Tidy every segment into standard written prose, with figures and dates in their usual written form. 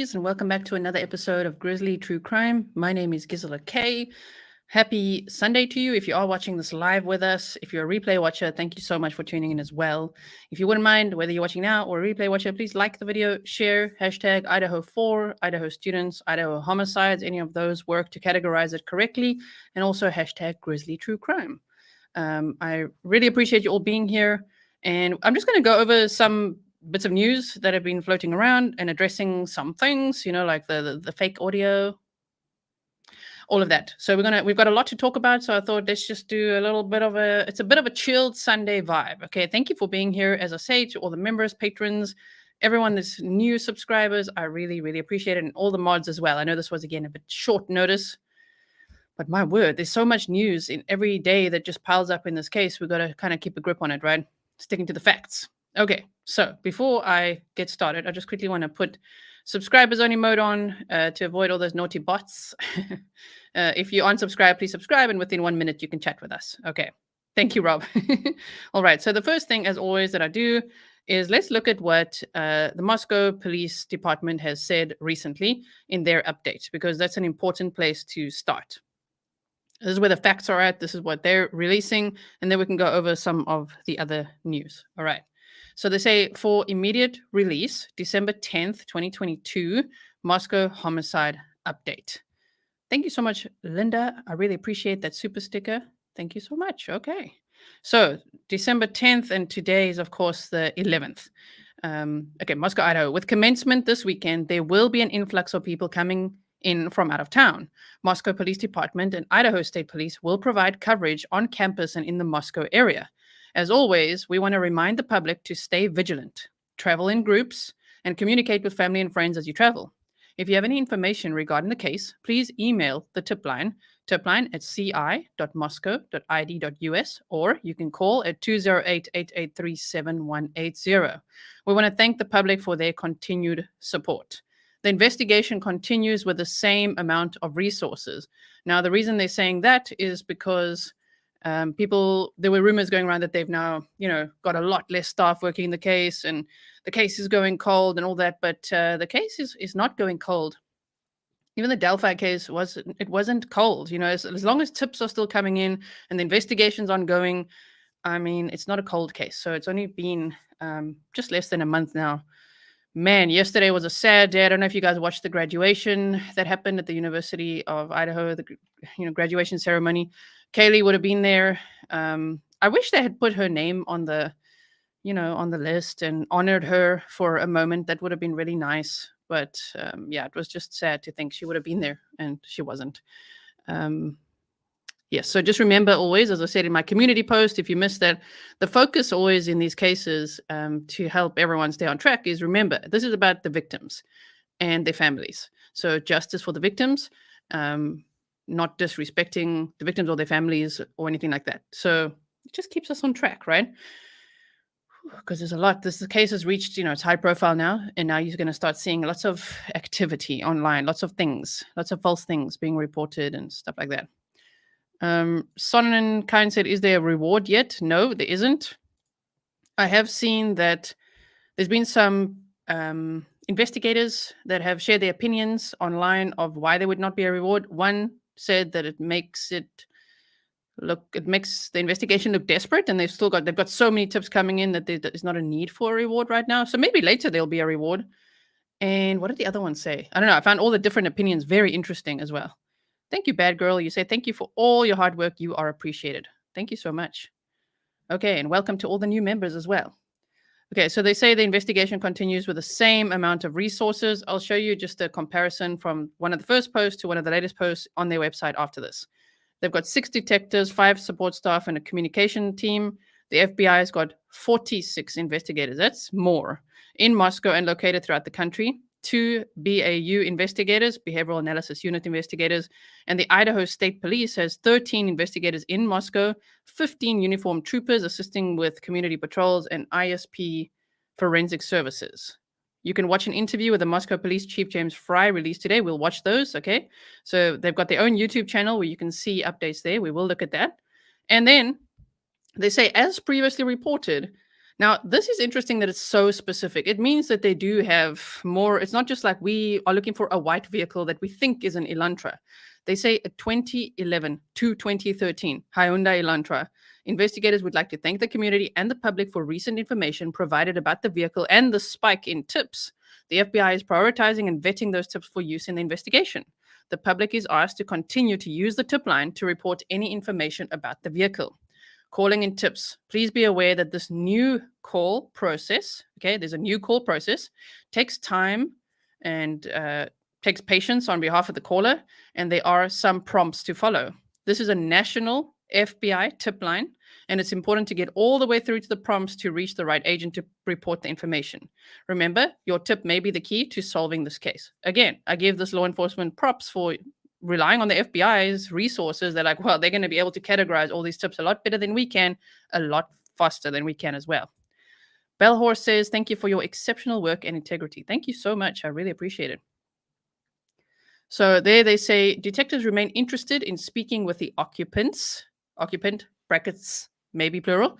Grizzlies, and welcome back to another episode of Grizzly True Crime. My name is Gisela K. Happy Sunday to you if you are watching this live with us. If you're a replay watcher, thank you so much for tuning in as well. If you wouldn't mind, whether you're watching now or a replay watcher, please like the video, share, hashtag Idaho4, Idaho students, Idaho homicides, any of those work to categorize it correctly, and also hashtag Grizzly True Crime. I really appreciate you all being here, and I'm just going to go over some bits of news that have been floating around and addressing some things, like the fake audio, all of that. So we've got a lot to talk about. So I thought let's just do a little bit of it's a bit of a chilled Sunday vibe. Okay. Thank you for being here. As I say, to all the members, patrons, everyone that's new subscribers, I really, really appreciate it. And all the mods as well. I know this was again a bit short notice, but my word, there's so much news in every day that just piles up in this case. We've got to kind of keep a grip on it, right? Sticking to the facts. Okay, so before I get started, I just quickly want to put subscribers only mode on to avoid all those naughty bots. If you unsubscribe, please subscribe, and within 1 minute you can chat with us. Okay, thank you, Rob. All right, so the first thing, as always, that I do is let's look at what the Moscow Police Department has said recently in their update, because that's an important place to start. This is where the facts are at. This is what they're releasing, and then we can go over some of the other news. All right. So they say for immediate release, December 10th, 2022, Moscow homicide update. Thank you so much, Linda. I really appreciate that super sticker. Thank you so much. Okay. So December 10th, and today is, of course, the 11th. Okay, Moscow, Idaho. With commencement this weekend, there will be an influx of people coming in from out of town. Moscow Police Department and Idaho State Police will provide coverage on campus and in the Moscow area. As always, we want to remind the public to stay vigilant, travel in groups, and communicate with family and friends as you travel. If you have any information regarding the case, please email the tip line at ci.moscow.id.us, or you can call at 208-883-7180. We want to thank the public for their continued support. The investigation continues with the same amount of resources. Now, the reason they're saying that is because there were rumors going around that they've now, got a lot less staff working the case, and the case is going cold and all that. But the case is not going cold. Even the Delphi case wasn't cold. As long as tips are still coming in and the investigation's ongoing, I mean, it's not a cold case. So it's only been just less than a month now. Man, yesterday was a sad day. I don't know if you guys watched the graduation that happened at the University of Idaho, the graduation ceremony. Kaylee would have been there. I wish they had put her name on the list and honored her for a moment. That would have been really nice. But it was just sad to think she would have been there and she wasn't. Yes, so just remember always, as I said in my community post, if you missed that, the focus always in these cases to help everyone stay on track is, remember, this is about the victims and their families. So justice for the victims, not disrespecting the victims or their families or anything like that. So it just keeps us on track, right? Because there's a lot. This case has reached, it's high profile now, and now you're going to start seeing lots of activity online, lots of things, lots of false things being reported and stuff like that. Sonnen Kine said, is there a reward yet? No, there isn't. I have seen that there's been some investigators that have shared their opinions online of why there would not be a reward. One said that it makes the investigation look desperate, and they've got so many tips coming in that there is not a need for a reward right now. So maybe later there'll be a reward. And what did the other one say? I don't know. I found all the different opinions very interesting as well. Thank you, Bad Girl. You say, thank you for all your hard work. You are appreciated. Thank you so much. Okay, and welcome to all the new members as well. Okay, so they say the investigation continues with the same amount of resources. I'll show you just a comparison from one of the first posts to one of the latest posts on their website after this. They've got 6 detectives, 5 support staff, and a communication team. The FBI has got 46 investigators. That's more in Moscow and located throughout the country. 2 BAU investigators, Behavioral Analysis Unit investigators, and the Idaho State Police has 13 investigators in Moscow, 15 uniformed troopers assisting with community patrols, and ISP forensic services. You can watch an interview with the Moscow Police Chief James Fry released today. We'll watch those, okay? So they've got their own YouTube channel where you can see updates there. We will look at that. And then they say, as previously reported, Now, this is interesting that it's so specific. It means that they do have more. It's not just like we are looking for a white vehicle that we think is an Elantra. They say a 2011 to 2013 Hyundai Elantra. Investigators would like to thank the community and the public for recent information provided about the vehicle and the spike in tips. The FBI is prioritizing and vetting those tips for use in the investigation. The public is asked to continue to use the tip line to report any information about the vehicle. Calling in tips. Please be aware that this new call process, okay, there's a new call process, takes time and takes patience on behalf of the caller, and there are some prompts to follow. This is a national FBI tip line, and it's important to get all the way through to the prompts to reach the right agent to report the information. Remember, your tip may be the key to solving this case. Again, I give this law enforcement props for relying on the FBI's resources. They're like, well, they're going to be able to categorize all these tips a lot better than we can, a lot faster than we can as well. Bellhorse says, thank you for your exceptional work and integrity. Thank you so much. I really appreciate it. So there they say, detectives remain interested in speaking with the occupant, brackets, maybe plural,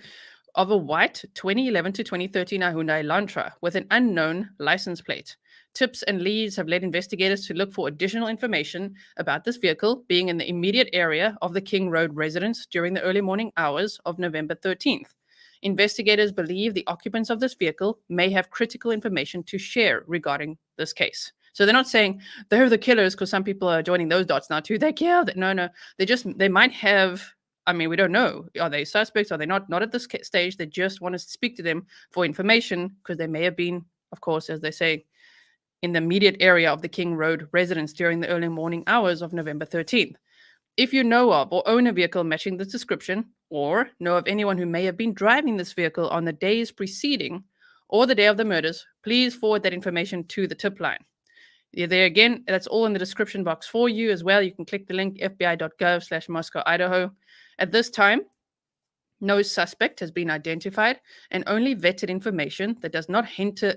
of a white 2011 to 2013 Hyundai Elantra with an unknown license plate. Tips and leads have led investigators to look for additional information about this vehicle being in the immediate area of the King Road residence during the early morning hours of November 13th. Investigators believe the occupants of this vehicle may have critical information to share regarding this case. So they're not saying they're the killers, because some people are joining those dots now too. They killed. No. They might have, I mean, we don't know. Are they suspects? Are they not? Not at this stage. They just want to speak to them for information, because they may have been, of course, as they say, in the immediate area of the King Road residence during the early morning hours of November 13th. If you know of or own a vehicle matching this description, or know of anyone who may have been driving this vehicle on the days preceding or the day of the murders, please forward that information to the tip line. There again, that's all in the description box for you as well. You can click the link fbi.gov/Moscow, Idaho. At this time, no suspect has been identified, and only vetted information that does not hinder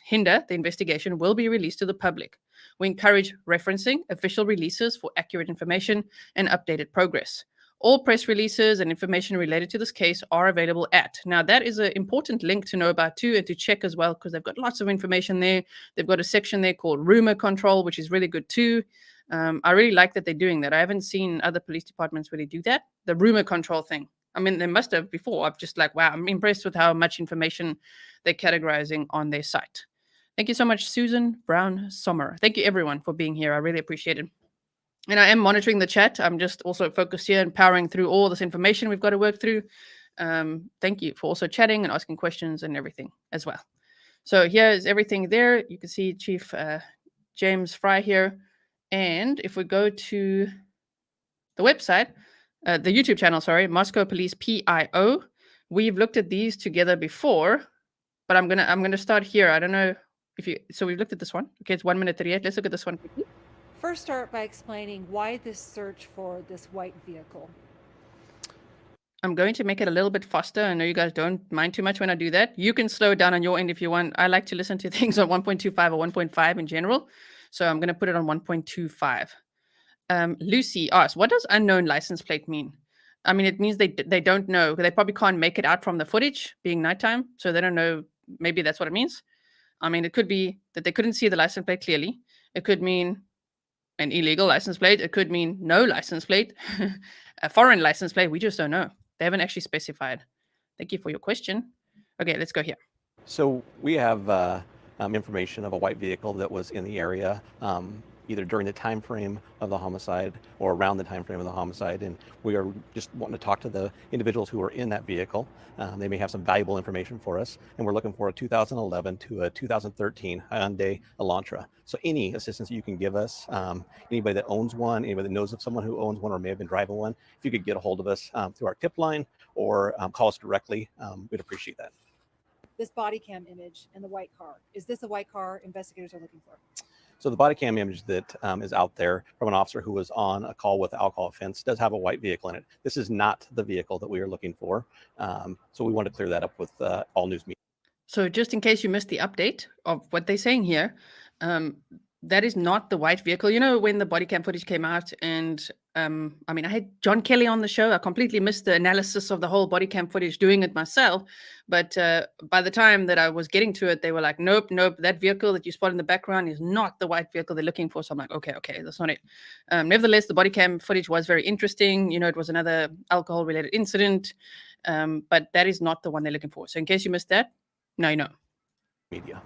the investigation will be released to the public. We encourage referencing official releases for accurate information and updated progress. All press releases and information related to this case are available at. Now, that is an important link to know about too, and to check as well, because they've got lots of information there. They've got a section there called rumor control, which is really good too. I really like that they're doing that. I haven't seen other police departments really do that. The rumor control thing. I mean, they must have before. I'm just like, wow, I'm impressed with how much information they're categorizing on their site. Thank you so much, Susan Brown Sommer. Thank you, everyone, for being here. I really appreciate it. And I am monitoring the chat. I'm just also focused here and powering through all this information we've got to work through. Thank you for also chatting and asking questions and everything as well. So here's everything there. You can see Chief James Fry here. And if we go to the website, the YouTube channel, sorry, Moscow Police PIO, we've looked at these together before, but I'm gonna start here. I don't know if you, so we've looked at this one. Okay, it's 1 minute 38. Let's look at this one quickly. First, start by explaining why this search for this white vehicle. I'm going to make it a little bit faster. I know you guys don't mind too much when I do that. You can slow it down on your end if you want. I like to listen to things on 1.25 or 1.5 in general. So I'm going to put it on 1.25. Lucy asks, what does unknown license plate mean? I mean, it means they don't know. They probably can't make it out from the footage being nighttime. So they don't know. Maybe that's what it means. I mean, it could be that they couldn't see the license plate clearly. It could mean an illegal license plate. It could mean no license plate, a foreign license plate. We just don't know. They haven't actually specified. Thank you for your question. Okay, let's go here. So we have information of a white vehicle that was in the area either during the time frame of the homicide or around the time frame of the homicide, and we are just wanting to talk to the individuals who are in that vehicle. They may have some valuable information for us, and we're looking for a 2011 to a 2013 Hyundai Elantra. So any assistance you can give us, anybody that owns one, anybody that knows of someone who owns one or may have been driving one, if you could get a hold of us through our tip line or call us directly, we'd appreciate that. This body cam image and the white car, is this a white car investigators are looking for? So the body cam image that is out there from an officer who was on a call with alcohol offense does have a white vehicle in it. This is not the vehicle that we are looking for. So we want to clear that up with all news media. So just in case you missed the update of what they're saying here, that is not the white vehicle. You know, when the body cam footage came out and I mean, I had John Kelly on the show. I completely missed the analysis of the whole body cam footage doing it myself. But by the time that I was getting to it, they were like, nope, that vehicle that you spot in the background is not the white vehicle they're looking for. So I'm like, okay, that's not it. Nevertheless, the body cam footage was very interesting. It was another alcohol-related incident, but that is not the one they're looking for. So in case you missed that, now you know. Media.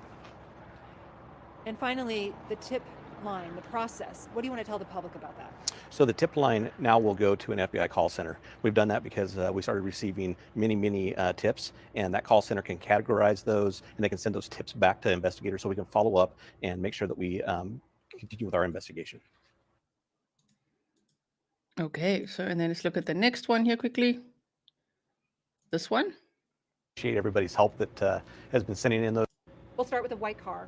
And finally, the tip line, the process. What do you want to tell the public about that? So the tip line now will go to an FBI call center. We've done that because we started receiving many tips, and that call center can categorize those, and they can send those tips back to investigators so we can follow up and make sure that we continue with our investigation. Okay, so and then let's look at the next one here quickly. This one. Appreciate everybody's help that has been sending in those. We'll start with the white car.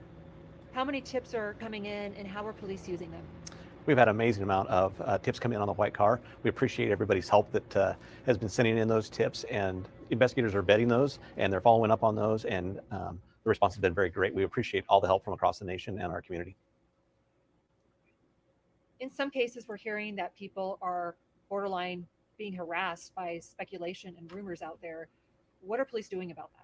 How many tips are coming in, and how are police using them? We've had an amazing amount of tips come in on the white car. We appreciate everybody's help that has been sending in those tips, and investigators are vetting those, and they're following up on those, and the response has been very great. We appreciate all the help from across the nation and our community. In some cases, we're hearing that people are borderline being harassed by speculation and rumors out there. What are police doing about that?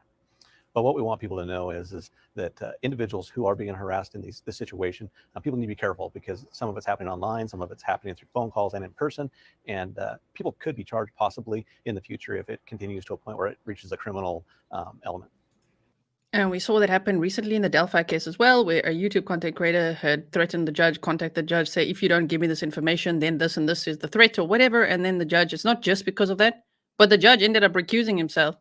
But what we want people to know is that individuals who are being harassed in this situation, people need to be careful, because some of it's happening online, some of it's happening through phone calls and in person, and people could be charged possibly in the future if it continues to a point where it reaches a criminal element. And we saw that happen recently in the Delphi case as well, where a YouTube content creator had threatened the judge, contact the judge, say, if you don't give me this information, then this and this is the threat or whatever. And then the judge, it's not just because of that, but the judge ended up recusing himself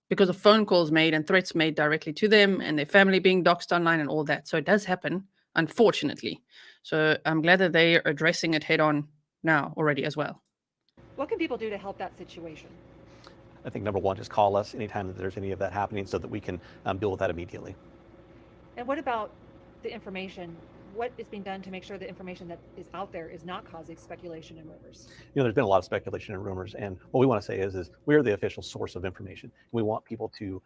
because of phone calls made and threats made directly to them and their family being doxxed online and all that. So it does happen, unfortunately. So I'm glad that they are addressing it head on now already as well. What can people do to help that situation? I think number one, just call us anytime that there's any of that happening so that we can deal with that immediately. And what about the information? What is being done to make sure the information that is out there is not causing speculation and rumors? There's been a lot of speculation and rumors, and what we want to say is we're the official source of information. We want people to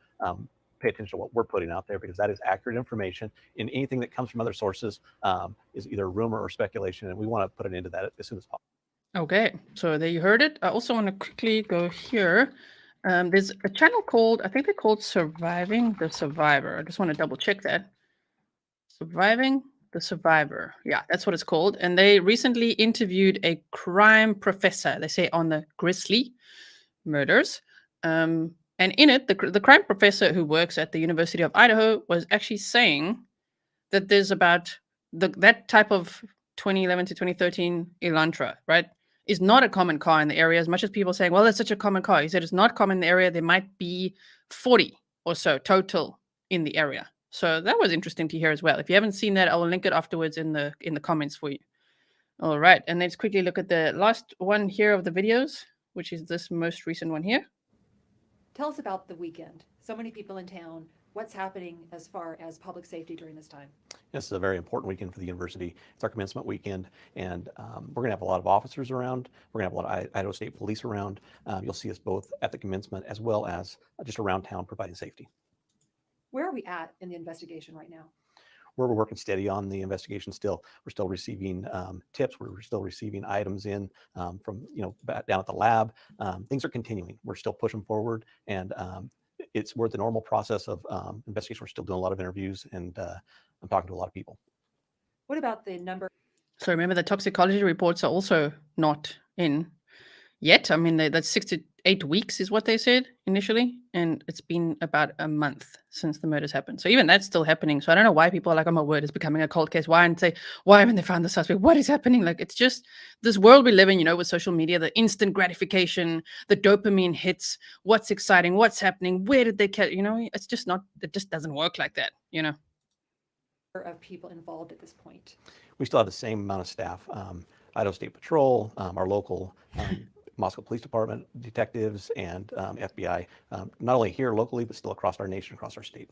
pay attention to what we're putting out there, because that is accurate information, and anything that comes from other sources is either rumor or speculation, and we want to put an end to that as soon as possible. Okay, so there you heard it. I also want to quickly go here. There's a channel called, I think they're called Surviving the Survivor. I just want to double check that. Surviving the Survivor. Yeah, that's what it's called. And they recently interviewed a crime professor, they say, on the Grizzly murders. And in it, the crime professor who works at the University of Idaho was actually saying that there's about that type of 2011 to 2013 Elantra, right, is not a common car in the area, as much as people are saying, well, it's such a common car. He said it's not common in the area. There might be 40 or so total in the area. So that was interesting to hear as well. If you haven't seen that, I will link it afterwards in the comments for you. All right, and let's quickly look at the last one here of the videos, which is this most recent one here. Tell us about the weekend. So many people in town. What's happening as far as public safety during this time? This is a very important weekend for the university. It's our commencement weekend, and we're going to have a lot of officers around. We're going to have a lot of Idaho State Police around. You'll see us both at the commencement as well as just around town providing safety. Where are we at in the investigation right now? We're working steady on the investigation still. We're still receiving tips. We're still receiving items in from down at the lab. Things are continuing. We're still pushing forward, and we're at the normal process of investigation. We're still doing a lot of interviews, and I'm talking to a lot of people. What about the number? So remember, the toxicology reports are also not in yet. I mean, that's 6 to 8 weeks is what they said initially, and it's been about a month since the murders happened. So even that's still happening. So I don't know why people are like, oh my word, it's becoming a cold case. Why? And say, why haven't they found the suspect? What is happening? Like, it's just this world we live in, with social media, the instant gratification, the dopamine hits, what's exciting, what's happening, where did they catch, it's just not, it just doesn't work like that, of people involved at this point? We still have the same amount of staff. Idaho State Patrol, our local Moscow Police Department, detectives, and FBI, not only here locally, but still across our nation, across our state.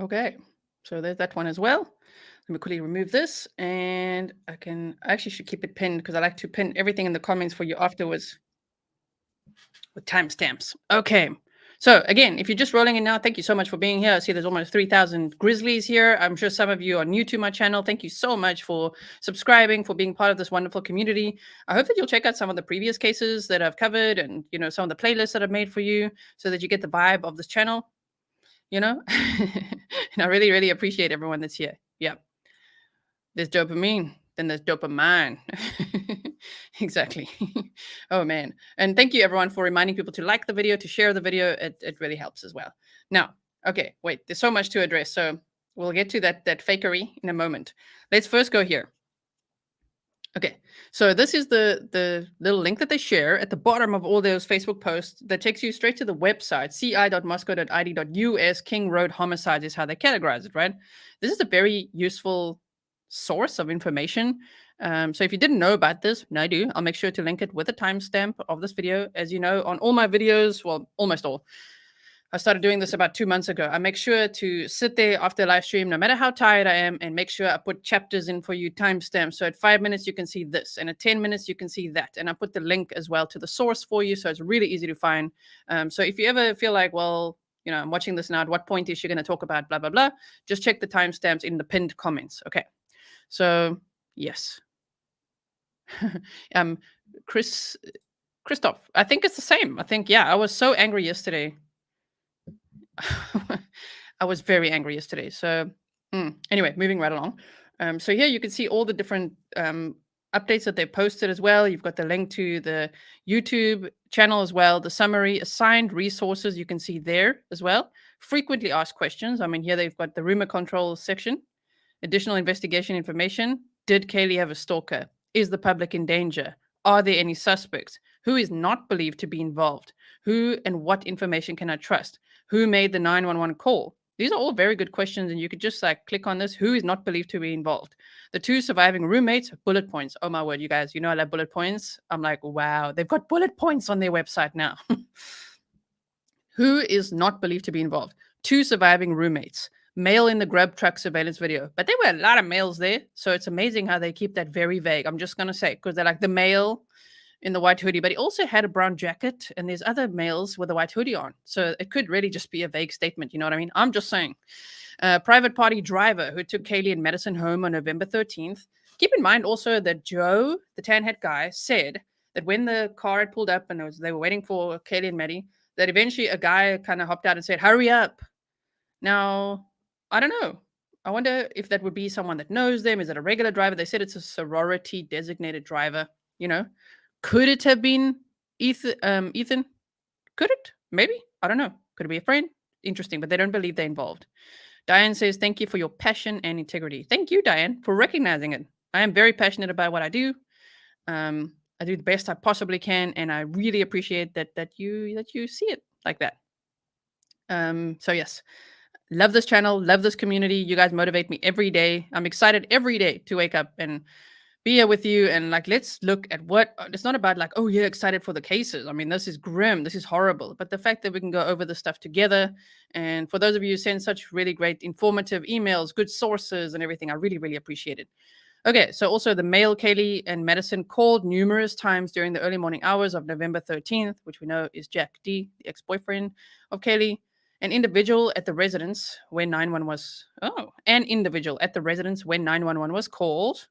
Okay, so there's that one as well. Let me quickly remove this, and I actually should keep it pinned, because I like to pin everything in the comments for you afterwards with timestamps. Okay, So again, if you're just rolling in now, thank you so much for being here. I see there's almost 3,000 Grizzlies here. I'm sure some of you are new to my channel. Thank you so much for subscribing, for being part of this wonderful community. I hope that you'll check out some of the previous cases that I've covered and, some of the playlists that I've made for you so that you get the vibe of this channel, And I really, really appreciate everyone that's here. Yeah. There's dopamine, then there's dopamine. Exactly. Oh, man. And thank you, everyone, for reminding people to like the video, to share the video. It really helps as well. Now, okay, wait, there's so much to address. So we'll get to that fakery in a moment. Let's first go here. Okay, so this is the little link that they share at the bottom of all those Facebook posts that takes you straight to the website, ci.moscow.id.us. King Road homicides is how they categorize it, right? This is a very useful source of information. So if you didn't know about this, now I do. I'll make sure to link it with a timestamp of this video. As you know, on all my videos, well, almost all, I started doing this about 2 months ago. I make sure to sit there after live stream, no matter how tired I am, and make sure I put chapters in for you, timestamps. So at 5 minutes, you can see this, and at 10 minutes, you can see that. And I put the link as well to the source for you, so it's really easy to find. So if you ever feel like, well, I'm watching this now, at what point is she going to talk about blah, blah, blah, just check the timestamps in the pinned comments. Okay. So, yes. Christoph, I think it's the same. I think, I was so angry yesterday. I was very angry yesterday. So anyway, moving right along. So here you can see all the different updates that they posted as well. You've got the link to the YouTube channel as well, the summary, assigned resources you can see there as well. Frequently asked questions. I mean, here they've got the rumor control section, additional investigation information. Did Kaylee have a stalker? Is the public in danger? Are there any suspects? Who is not believed to be involved? Who and what information can I trust? Who made the 911 call? These are all very good questions, and you could just click on this. Who is not believed to be involved? The 2 surviving roommates, bullet points. Oh my word, you guys, I love bullet points. I'm like, wow, they've got bullet points on their website now. Who is not believed to be involved? 2 surviving roommates. Male in the grub truck surveillance video. But there were a lot of males there, so it's amazing how they keep that very vague. I'm just going to say, because they're like the male in the white hoodie, but he also had a brown jacket, and there's other males with a white hoodie on. So it could really just be a vague statement. You know what I mean? I'm just saying. Private party driver who took Kaylee and Madison home on November 13th. Keep in mind also that Joe, the tan hat guy, said that when the car had pulled up and they were waiting for Kaylee and Maddie, that eventually a guy kind of hopped out and said, "Hurry up." Now, I don't know. I wonder if that would be someone that knows them. Is it a regular driver? They said it's a sorority designated driver, Could it have been Ethan? Could it? Maybe. I don't know. Could it be a friend? Interesting, but they don't believe they're involved. Diane says, thank you for your passion and integrity. Thank you, Diane, for recognizing it. I am very passionate about what I do. I do the best I possibly can, and I really appreciate that you see it like that. So yes, love this channel, love this community. You guys motivate me every day. I'm excited every day to wake up and be here with you, and let's look at what it's not about oh yeah, excited for the cases. I mean, this is grim, this is horrible, but the fact that we can go over this stuff together, and for those of you who send such really great informative emails, good sources and everything, I really, really appreciate it. Okay, so also the male Kaylee and Madison called numerous times during the early morning hours of November 13th, which we know is Jack D, the ex-boyfriend of Kaylee. An individual at the residence when 911 was called.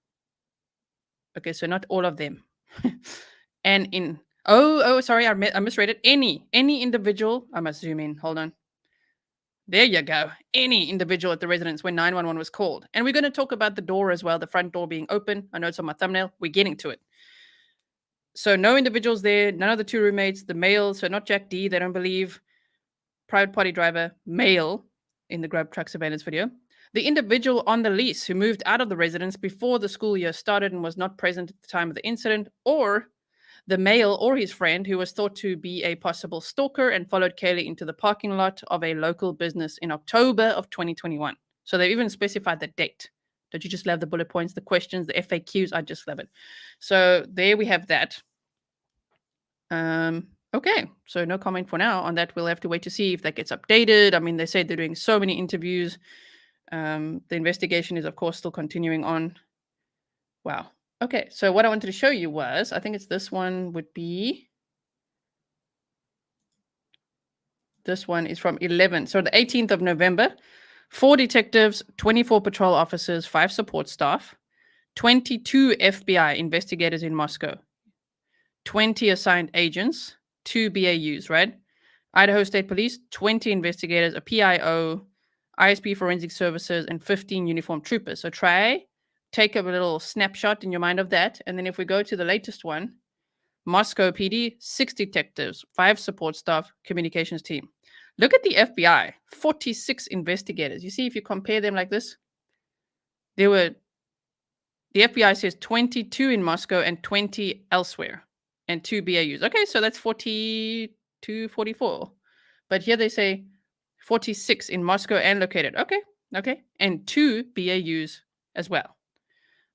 Okay, so not all of them. And sorry, I misread it. Any individual, I must zoom in, hold on. There you go. Any individual at the residence when 911 was called. And we're going to talk about the door as well, the front door being open. I know it's on my thumbnail. We're getting to it. So no individuals there, none of the 2 roommates, the male, so not Jack D, they don't believe. Private party driver, male, in the grub truck surveillance video. The individual on the lease who moved out of the residence before the school year started and was not present at the time of the incident, or the male or his friend who was thought to be a possible stalker and followed Kaylee into the parking lot of a local business in October of 2021. So they've even specified the date. Don't you just love the bullet points, the questions, the FAQs? I just love it. So there we have that. Okay, so no comment for now on that. We'll have to wait to see if that gets updated. I mean, they say they're doing so many interviews. The investigation is, of course, still continuing on. Wow. Okay, so what I wanted to show you was, I think it's this one would be, This one is from 11. So the 18th of November, 4 detectives, 24 patrol officers, 5 support staff, 22 FBI investigators in Moscow, 20 assigned agents, 2 BAUs, right? Idaho State Police, 20 investigators, a PIO, ISP Forensic Services, and 15 uniformed troopers. So try, take a little snapshot in your mind of that. And then if we go to the latest one, Moscow PD, 6 detectives, 5 support staff, communications team. Look at the FBI, 46 investigators. You see, if you compare them like this, the FBI says 22 in Moscow and 20 elsewhere, and 2 BAUs. Okay, so that's 42, 44. But here they say 46 in Moscow and located. Okay. And 2 BAUs as well.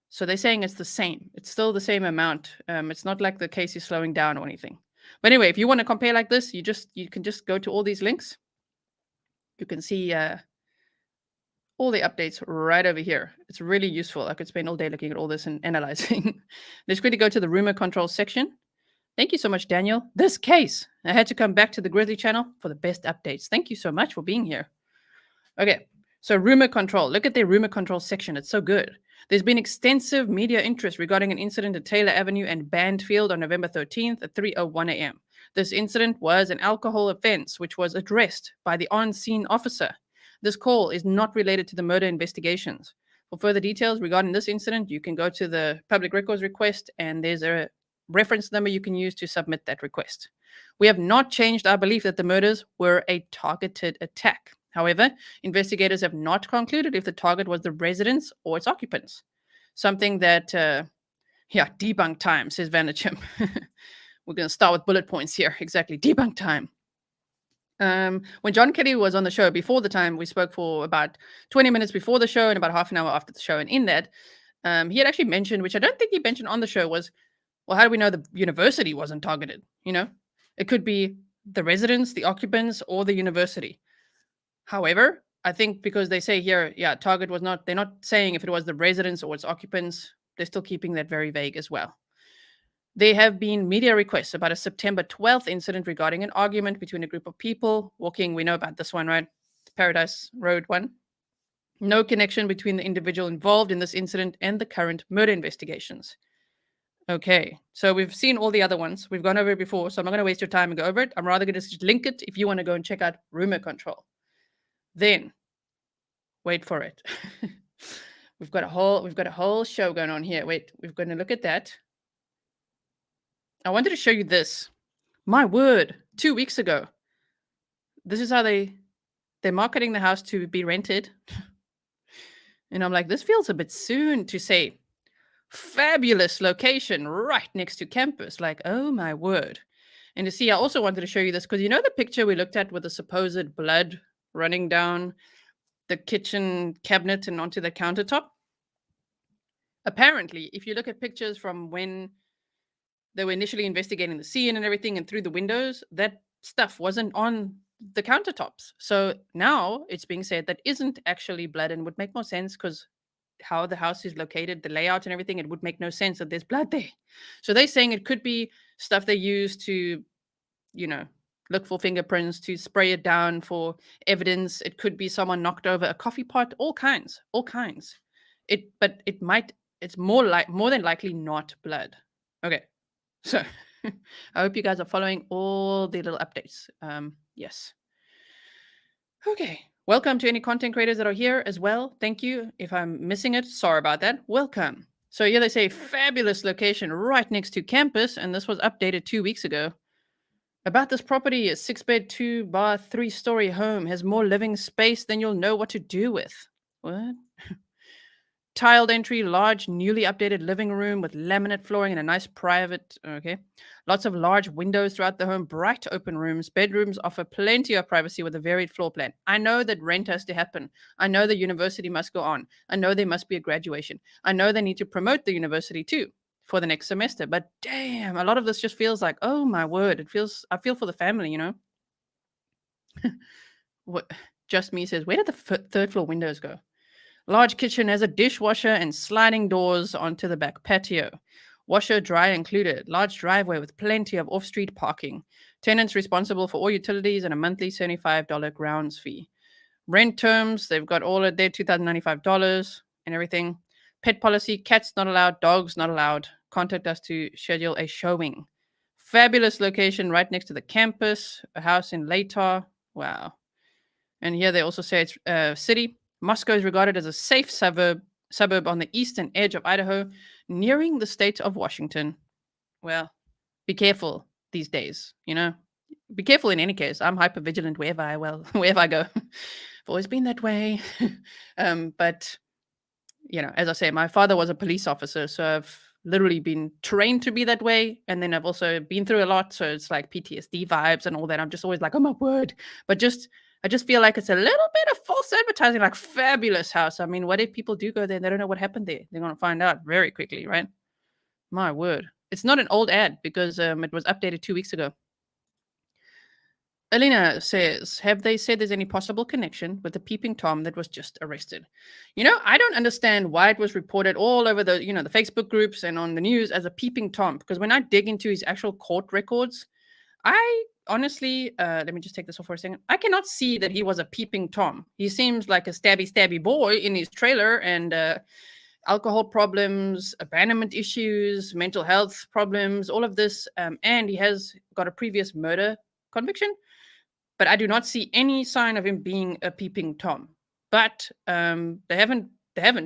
So they're saying it's the same. It's still the same amount. It's not like the case is slowing down or anything. But anyway, if you want to compare like this, you can just go to all these links. You can see all the updates right over here. It's really useful. I could spend all day looking at all this and analyzing. Let's quickly go to the rumor control section. Thank you so much, Daniel. This case, I had to come back to the Grizzly channel for the best updates. Thank you so much for being here. Okay, so rumor control. Look at their rumor control section. It's so good. There's been extensive media interest regarding an incident at Taylor Avenue and Bandfield on November 13th at 3:01 a.m. This incident was an alcohol offense, which was addressed by the on-scene officer. This call is not related to the murder investigations. For further details regarding this incident, you can go to the public records request, and there's a reference number you can use to submit that request. We have not changed our belief that the murders were a targeted attack. However, investigators have not concluded if the target was the residents or its occupants. Something that, debunk time, says Vanachim. We're going to start with bullet points here. Exactly, debunk time. When John Kelly was on the show before the time, we spoke for about 20 minutes before the show and about half an hour after the show. And in that, he had actually mentioned, which I don't think he mentioned on the show, was, well, how do we know the university wasn't targeted? You know, it could be the residents, the occupants, or the university. However, I think because they say here, target was not, they're not saying if it was the residents or its occupants, they're still keeping that very vague as well. There have been media requests about a September 12th incident regarding an argument between a group of people walking. We know about this one, right? The Paradise Road one. No connection between the individual involved in this incident and the current murder investigations. Okay, so we've seen all the other ones. We've gone over it before, so I'm not going to waste your time and go over it. I'm rather going to just link it if you want to go and check out rumor control. Then, wait for it. we've got a whole show going on here. Wait, we're going to look at that. I wanted to show you this. My word, 2 weeks ago. This is how they're marketing the house to be rented. And I'm like, this feels a bit soon to say fabulous location right next to campus. Like, oh my word. And to see, I also wanted to show you this because you know the picture we looked at with the supposed blood running down the kitchen cabinet and onto the countertop? Apparently, if you look at pictures from when they were initially investigating the scene and everything and through the windows, that stuff wasn't on the countertops. So now it's being said that isn't actually blood and would make more sense because how the house is located, the layout and everything, it would make no sense that there's blood there. So they're saying it could be stuff they use to, look for fingerprints, to spray it down for evidence. It could be someone knocked over a coffee pot, all kinds. But it's more than likely not blood. Okay. So I hope you guys are following all the little updates. Yes. Okay. Welcome to any content creators that are here as well. Thank you. If I'm missing it, sorry about that. Welcome. So here they say fabulous location right next to campus. And this was updated 2 weeks ago. About this property, a 6-bed, 2-bath, 3-story home has more living space than you'll know what to do with. What? Tiled entry, large, newly updated living room with laminate flooring and a nice private, okay. Lots of large windows throughout the home, bright open rooms. Bedrooms offer plenty of privacy with a varied floor plan. I know that rent has to happen. I know the university must go on. I know there must be a graduation. I know they need to promote the university too for the next semester. But damn, a lot of this just feels like, oh my word, I feel for the family, What? Just Me says, where did the third floor windows go? Large kitchen has a dishwasher and sliding doors onto the back patio. Washer, dryer included. Large driveway with plenty of off-street parking. Tenants responsible for all utilities and a monthly $75 grounds fee. Rent terms, they've got all of their $2,095 and everything. Pet policy, cats not allowed, dogs not allowed. Contact us to schedule a showing. Fabulous location right next to the campus, a house in Latah. Wow. And here they also say it's a city. Moscow is regarded as a safe suburb on the eastern edge of Idaho, nearing the state of Washington. Well, be careful these days, you know. Be careful in any case. I'm hyper vigilant wherever I go. I've always been that way. But you know, as I say, my father was a police officer, so I've literally been trained to be that way. And then I've also been through a lot, so it's like PTSD vibes and all that. I'm just always like, oh my word. But I just feel like it's a little bit of false advertising, like fabulous house. I mean, what if people do go there and they don't know what happened there? They're going to find out very quickly, right? My word. It's not an old ad because it was updated 2 weeks ago. Alina says, have they said there's any possible connection with the peeping Tom that was just arrested? You know, I don't understand why it was reported all over the, the Facebook groups and on the news as a peeping Tom, because when I dig into his actual court records, I honestly, let me just take this off for a second. I cannot see that he was a peeping Tom. He seems like a stabby boy in his trailer, and alcohol problems, abandonment issues, mental health problems, all of this. And he has got a previous murder conviction. But I do not see any sign of him being a peeping Tom. But they haven't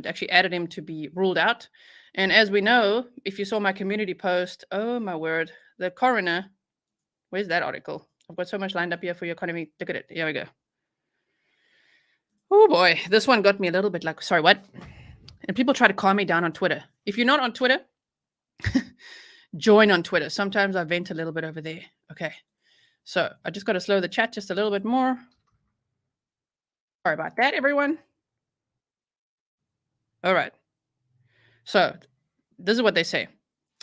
actually added him to be ruled out. And as we know, if you saw my community post, oh my word, the coroner, where's that article? I've got so much lined up here for your economy. Look at it. Here we go. Oh boy, this one got me a little bit like, sorry, what? And people try to calm me down on Twitter. If you're not on Twitter, join on Twitter. Sometimes I vent a little bit over there. Okay. So I just got to slow the chat just a little bit more. Sorry about that, everyone. All right. So this is what they say.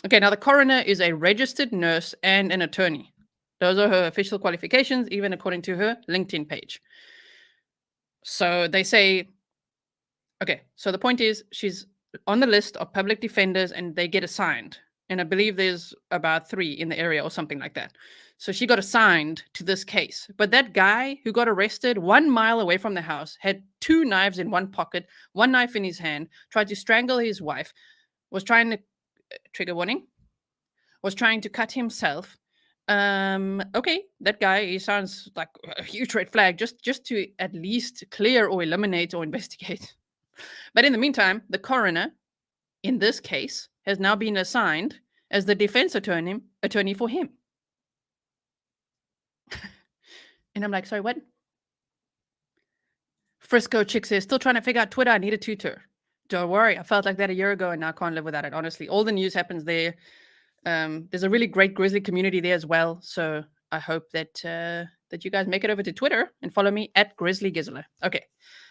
Okay, now the coroner is a registered nurse and an attorney. Those are her official qualifications, even according to her LinkedIn page. So they say, okay, so the point is she's on the list of public defenders and they get assigned. And I believe there's about 3 in the area or something like that. So she got assigned to this case. But that guy who got arrested 1 mile away from the house had 2 knives in one pocket, 1 knife in his hand, tried to strangle his wife, was trying to, trigger warning, was trying to cut himself. Okay, that guy, he sounds like a huge red flag, just to at least clear or eliminate or investigate. But in the meantime, the coroner, in this case, has now been assigned as the defense attorney for him. And I'm like, sorry, what? Frisco chick says, still trying to figure out Twitter. I need a tutor. Don't worry. I felt like that a year ago and now I can't live without it. Honestly, all the news happens there. There's a really great Grizzly community there as well. So I hope that that you guys make it over to Twitter and follow me at Grizzly Gizzler. Okay.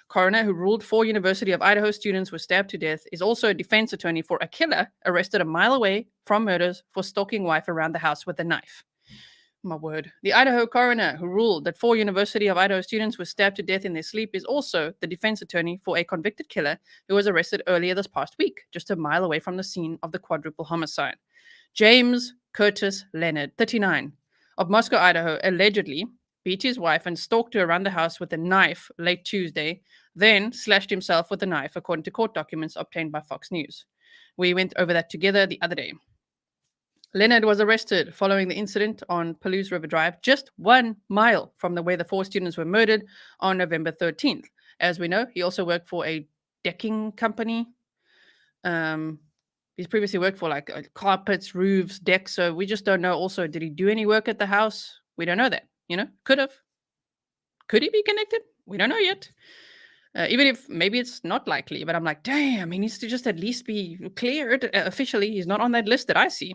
Coroner who ruled 4 University of Idaho students were stabbed to death is also a defense attorney for a killer arrested a mile away from murders for stalking wife around the house with a knife. My word. The Idaho coroner who ruled that 4 University of Idaho students were stabbed to death in their sleep is also the defense attorney for a convicted killer who was arrested earlier this past week, just a mile away from the scene of the quadruple homicide. James Curtis Leonard, 39, of Moscow, Idaho, allegedly beat his wife and stalked her around the house with a knife late Tuesday, then slashed himself with a knife, according to court documents obtained by Fox News. We went over that together the other day. Leonard was arrested following the incident on Palouse River Drive, just 1 mile from where the 4 students were murdered on November 13th. As we know, he also worked for a decking company. He's previously worked for like carpets, roofs, decks. So we just don't know. Also, did he do any work at the house? We don't know that. Could have. Could he be connected? We don't know yet. Even if maybe it's not likely, but I'm like, damn, he needs to just at least be cleared officially. He's not on that list that I see.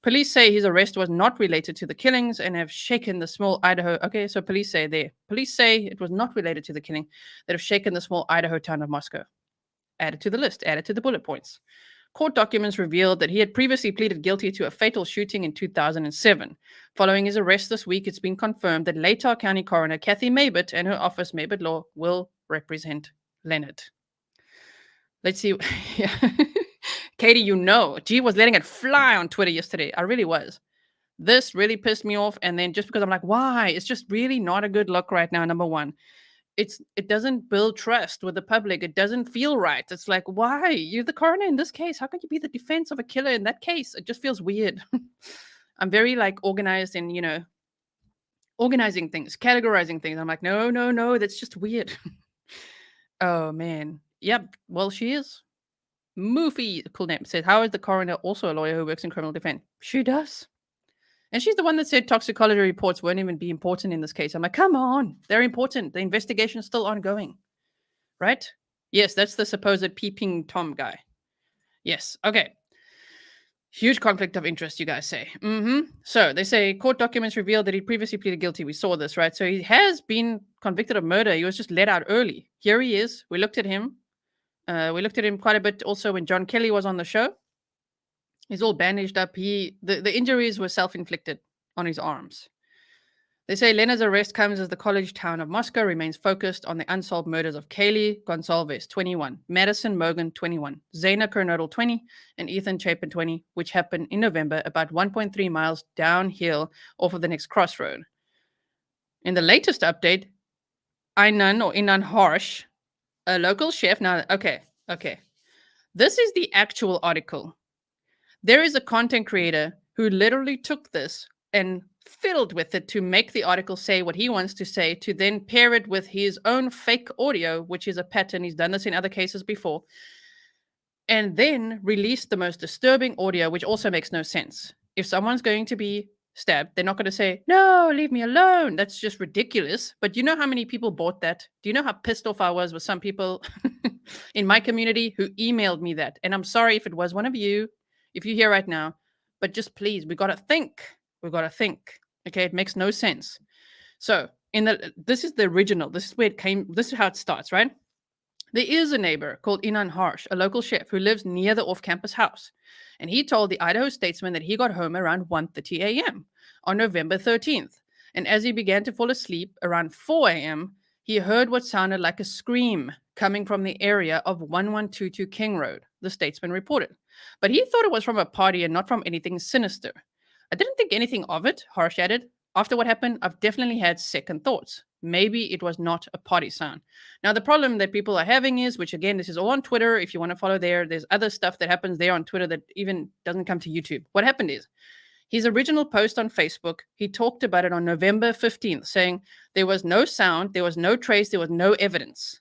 Police say his arrest was not related to the killings and have shaken the small Idaho. Okay, so police say it was not related to the killing that have shaken the small Idaho town of Moscow. Added to the list, added to the bullet points. Court documents revealed that he had previously pleaded guilty to a fatal shooting in 2007. Following his arrest this week, it's been confirmed that Latah County Coroner Kathy Maybert and her office, Maybert Law, will represent Leonard. Let's see. Katie, G was letting it fly on Twitter yesterday. I really was. This really pissed me off. And then just because I'm like, why? It's just really not a good look right now, number one. It doesn't build trust with the public. It doesn't feel right. It's like, why? You're the coroner in this case. How can you be the defense of a killer in that case? It just feels weird. I'm very like organized and, organizing things, categorizing things. I'm like, no, that's just weird. Oh, man. Yep. Well, she is. Moofy, cool name, said, how is the coroner also a lawyer who works in criminal defense? She does. And she's the one that said toxicology reports won't even be important in this case. I'm like, come on. They're important. The investigation is still ongoing. Right? Yes, that's the supposed peeping Tom guy. Yes. Okay. Huge conflict of interest, you guys say. So they say court documents reveal that he previously pleaded guilty. We saw this, right? So he has been convicted of murder. He was just let out early. Here he is. We looked at him. We looked at him quite a bit also when John Kelly was on the show. He's all bandaged up. The injuries were self-inflicted on his arms. They say Leonard's arrest comes as the college town of Moscow remains focused on the unsolved murders of Kaylee Goncalves, 21, Maddie Mogen, 21, Xana Kernodle, 20, and Ethan Chapin, 20, which happened in November about 1.3 miles downhill off of the next crossroad. In the latest update, unharmed, a local chef. Now, okay. This is the actual article. There is a content creator who literally took this and fiddled with it to make the article say what he wants to say, to then pair it with his own fake audio, which is a pattern. He's done this in other cases before. And then release the most disturbing audio, which also makes no sense. If someone's going to be stabbed, they're not going to say, no, leave me alone. That's just ridiculous. But you know how many people bought that? Do you know how pissed off I was with some people in my community who emailed me that? And I'm sorry if it was one of you, if you're here right now, but just please, we got to think. Okay, it makes no sense. So this is the original. This is where it came. This is how it starts, right? There is a neighbor called unharmed, a local chef who lives near the off-campus house. And he told the Idaho Statesman that he got home around 1:30 a.m. on November 13th. And as he began to fall asleep around 4 a.m., he heard what sounded like a scream coming from the area of 1122 King Road, the Statesman reported. But he thought it was from a party and not from anything sinister. I didn't think anything of it, Harsh added. After what happened, I've definitely had second thoughts. Maybe it was not a party sound. Now, the problem that people are having is, which again, this is all on Twitter. If you want to follow there's other stuff that happens there on Twitter that even doesn't come to YouTube. What happened is, his original post on Facebook, he talked about it on November 15th, saying there was no sound, there was no trace, there was no evidence.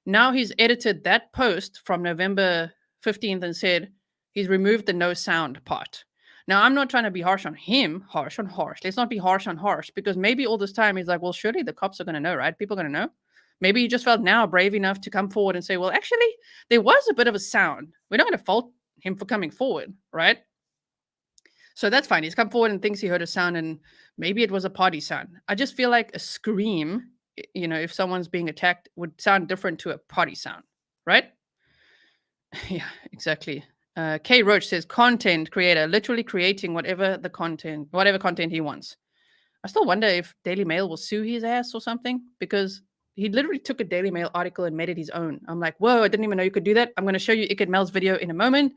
Now he's edited that post from November 15th and said he's removed the no sound part. Now, I'm not trying to be harsh on him, harsh on harsh. Let's not be harsh on harsh, because maybe all this time he's like, well, surely the cops are going to know, right? People are going to know. Maybe he just felt now brave enough to come forward and say, well, actually, there was a bit of a sound. We're not going to fault him for coming forward, right? So that's fine. He's come forward and thinks he heard a sound, and maybe it was a party sound. I just feel like a scream, if someone's being attacked, would sound different to a party sound, right? Yeah, exactly. Kay Roach says, content creator, literally creating whatever content he wants. I still wonder if Daily Mail will sue his ass or something, because he literally took a Daily Mail article and made it his own. I'm like, whoa, I didn't even know you could do that. I'm going to show you Iked Mel's video in a moment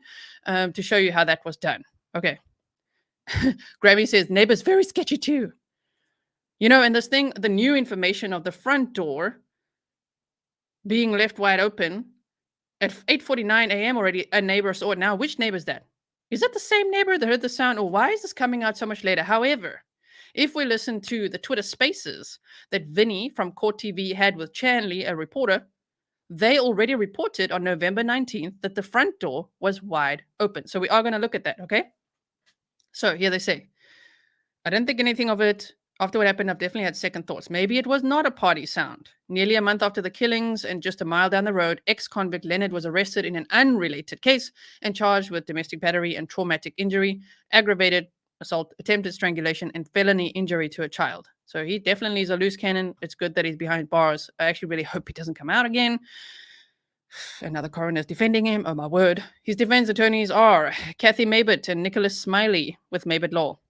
to show you how that was done. Okay. Grammy says, neighbor's very sketchy too. And this thing, the new information of the front door being left wide open, at 8:49 a.m. already, a neighbor saw it. Now, which neighbor is that? Is that the same neighbor that heard the sound, or why is this coming out so much later? However, if we listen to the Twitter spaces that Vinny from Court TV had with Chanley, a reporter, they already reported on November 19th that the front door was wide open. So we are going to look at that, okay? So here they say, I didn't think anything of it. After what happened, I've definitely had second thoughts. Maybe it was not a party sound. Nearly a month after the killings and just a mile down the road, ex-convict Leonard was arrested in an unrelated case and charged with domestic battery and traumatic injury, aggravated assault, attempted strangulation, and felony injury to a child. So he definitely is a loose cannon. It's good that he's behind bars. I actually really hope he doesn't come out again. Another coroner is defending him. Oh, my word. His defense attorneys are Kathy Mabott and Nicholas Smiley with Mabott Law.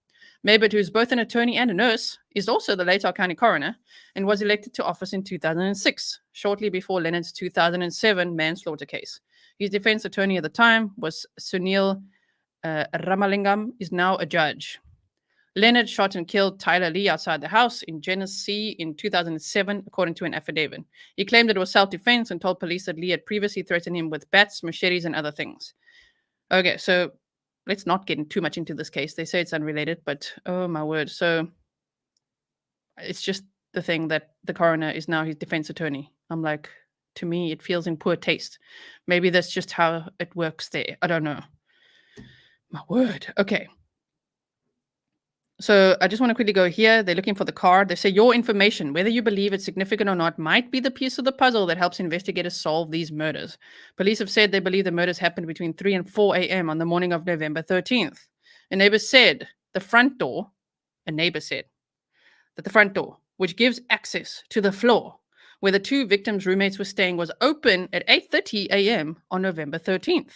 Mabott, who's both an attorney and a nurse, is also the Latah County coroner and was elected to office in 2006, shortly before Leonard's 2007 manslaughter case. His defense attorney at the time was Sunil Ramalingam, is now a judge. Leonard shot and killed Tyler Lee outside the house in Genesee in 2007, according to an affidavit. He claimed it was self-defense and told police that Lee had previously threatened him with bats, machetes, and other things. Okay, so let's not get too much into this case. They say it's unrelated, but oh my word. So it's just the thing that the coroner is now his defense attorney. I'm like, to me, it feels in poor taste. Maybe that's just how it works there. I don't know. My word. Okay. So I just want to quickly go here. They're looking for the car. They say your information, whether you believe it's significant or not, might be the piece of the puzzle that helps investigators solve these murders. Police have said they believe the murders happened between 3 and 4 a.m. on the morning of November 13th. A neighbor said that the front door, which gives access to the floor where the two victims' roommates were staying, was open at 8:30 a.m. on November 13th.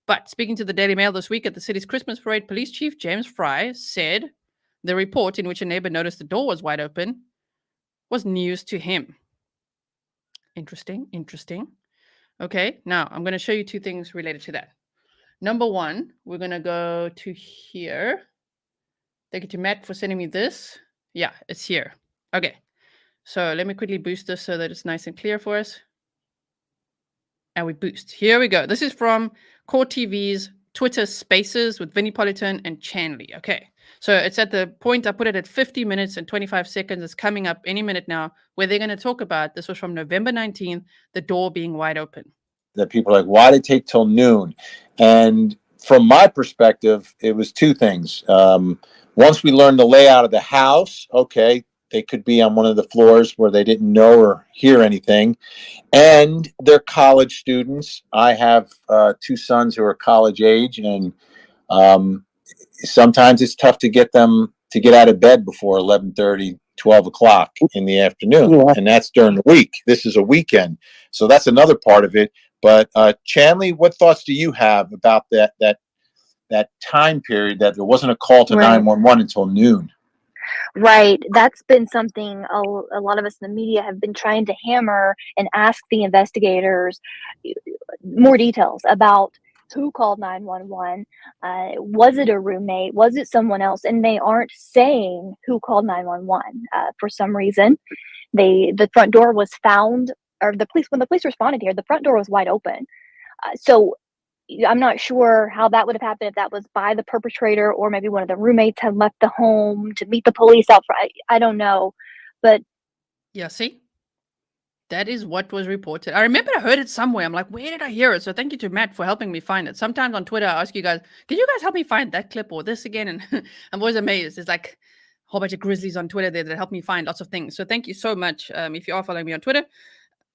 But speaking to the Daily Mail this week at the city's Christmas parade, Police Chief James Fry said the report in which a neighbor noticed the door was wide open was news to him. Interesting. Okay, now I'm going to show you two things related to that. Number one, we're going to go to here. Thank you to Matt for sending me this. Yeah, it's here. Okay, so let me quickly boost this so that it's nice and clear for us. And we boost. Here we go. This is from Core TV's Twitter Spaces with Vinnie Politan and Chanley. Okay, so it's at the point I put it at 50 minutes and 25 seconds. It's coming up any minute now where they're going to talk about, this was from November 19th, the door being wide open. That people are like, why did it take till noon? And from my perspective, it was two things. Once we learned the layout of the house, okay, they could be on one of the floors where they didn't know or hear anything. And they're college students. I have two sons who are college age, and sometimes it's tough to get them to get out of bed before 11:30, 12 o'clock in the afternoon. And that's during the week. This is a weekend. So that's another part of it. But Chanley, what thoughts do you have about that time period that there wasn't a call to 911 until noon? Right. That's been something a lot of us in the media have been trying to hammer and ask the investigators more details about who called 911. Was it a roommate? Was it someone else? And they aren't saying who called 911 for some reason. The front door was found, or when the police responded here, the front door was wide open. So I'm not sure how that would have happened, if that was by the perpetrator or maybe one of the roommates had left the home to meet the police out front. I don't know. But yeah, see? That is what was reported. I remember I heard it somewhere. I'm like, where did I hear it? So thank you to Matt for helping me find it. Sometimes on Twitter, I ask you guys, can you guys help me find that clip or this again? And I'm always amazed. There's like a whole bunch of Grizzlies on Twitter there that help me find lots of things. So thank you so much if you are following me on Twitter.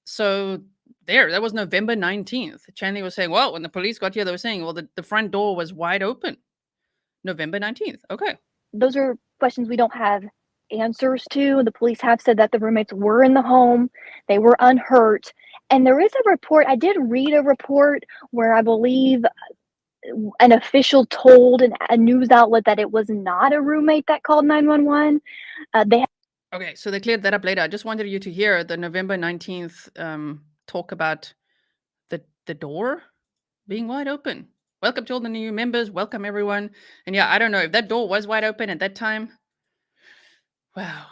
So that was November 19th. Chanley was saying, well, when the police got here, they were saying, well, the front door was wide open. November 19th. Okay. Those are questions we don't have answers to. The police have said that the roommates were in the home. They were unhurt. And there is a report. I did read a report where I believe an official told a news outlet that it was not a roommate that called 911. Okay, so they cleared that up later. I just wanted you to hear the November 19th talk about the door being wide open. Welcome to all the new members. Welcome, everyone. And yeah, I don't know if that door was wide open at that time. Wow.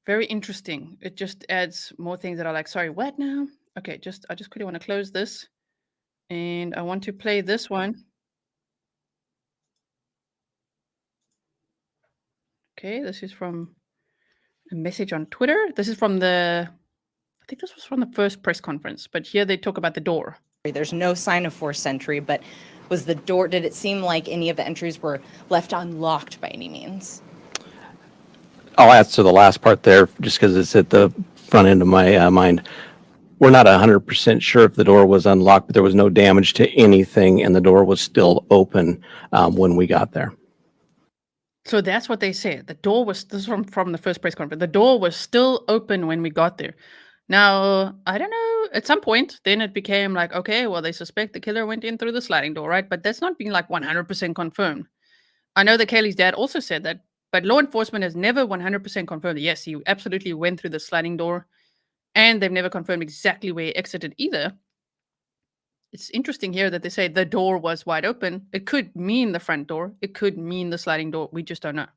Very interesting. It just adds more things that are like, sorry, what now? Okay, I just quickly want to close this. And I want to play this one. Okay, this is from a message on Twitter. This is from I think this was from the first press conference, but here they talk about the door. There's no sign of forced entry, but was the door, did it seem like any of the entries were left unlocked by any means? I'll answer the last part there just because it's at the front end of my mind. We're not 100% sure if the door was unlocked, but there was no damage to anything, and the door was still open when we got there. So that's what they said. The door was, this is from the first press conference, the door was still open when we got there. Now, I don't know, at some point, then it became like, okay, well, they suspect the killer went in through the sliding door, right? But that's not being like 100% confirmed. I know that Kaylee's dad also said that, but law enforcement has never 100% confirmed that, yes, he absolutely went through the sliding door, and they've never confirmed exactly where he exited either. it's interesting here that they say the door was wide open. It could mean the front door. It could mean the sliding door. We just don't know.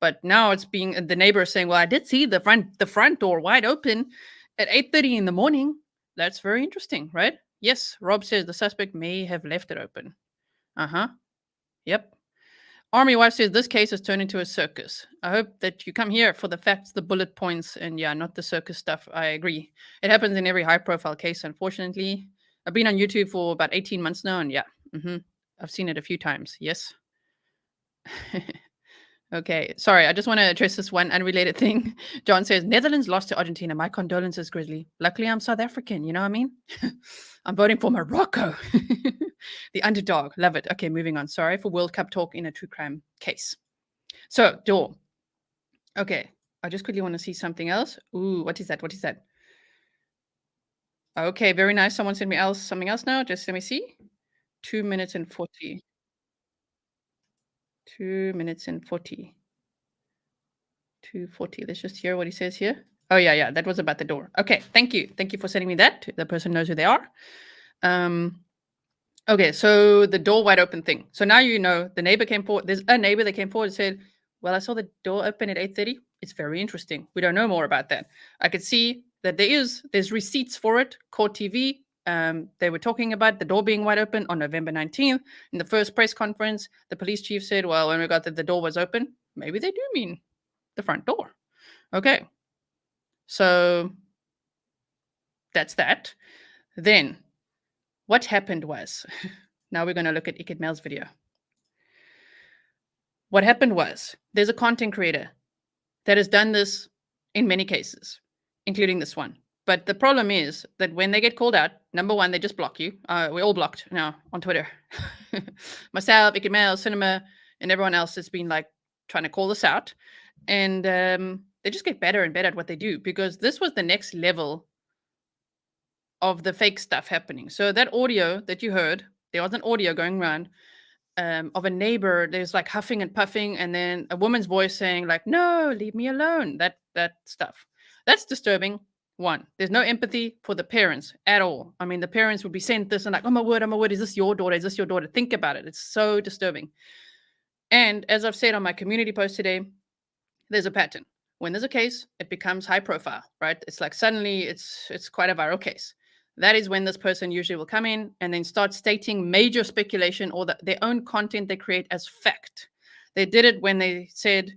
But now it's being the neighbor saying, "Well, I did see the front door wide open at 8:30 in the morning." That's very interesting, right? Yes, Rob says the suspect may have left it open. Uh-huh. Yep. Army Wife says this case has turned into a circus. I hope that you come here for the facts, the bullet points, and yeah, not the circus stuff. I agree. It happens in every high-profile case, unfortunately. I've been on YouTube for about 18 months now, and yeah, I've seen it a few times. Yes. Okay, sorry, I just want to address this one unrelated thing. John says, Netherlands lost to Argentina. My condolences, Grizzly. Luckily, I'm South African, you know what I mean? I'm voting for Morocco. The underdog. Love it. Okay, moving on. Sorry for World Cup talk in a true crime case. So, door. Okay, I just quickly want to see something else. Ooh, what is that? What is that? Okay, very nice. Someone sent me something else now. Just let me see. 2 minutes and 40. 2 minutes and 40. 2:40. Let's just hear what he says here. Oh, yeah. That was about the door. Okay, thank you. Thank you for sending me that. The person knows who they are. Okay, so the door wide open thing. So now you know the neighbor came forward. There's a neighbor that came forward and said, well, I saw the door open at 8:30. It's very interesting. We don't know more about that. I could see that there's receipts for it. Court TV. They were talking about the door being wide open on November 19th. In the first press conference, the police chief said, well, when we got that the door was open, maybe they do mean the front door. Okay. So that's that. Then what happened was, now we're going to look at Iked Mel's video. What happened was, there's a content creator that has done this in many cases, including this one. But the problem is that when they get called out, number one, they just block you. We're all blocked now on Twitter. Myself, Iked Mel, Cinema, and everyone else has been like trying to call this out. And they just get better and better at what they do, because this was the next level of the fake stuff happening. So that audio that you heard, there was an audio going around of a neighbor. There's like huffing and puffing, and then a woman's voice saying like, no, leave me alone. That stuff. That's disturbing. One, there's no empathy for the parents at all. I mean, the parents would be sent this and like, oh my word, is this your daughter? Is this your daughter? Think about it. It's so disturbing. And as I've said on my community post today, there's a pattern. When there's a case, it becomes high profile, right? It's like suddenly it's quite a viral case. That is when this person usually will come in and then start stating major speculation or their own content they create as fact. They did it when they said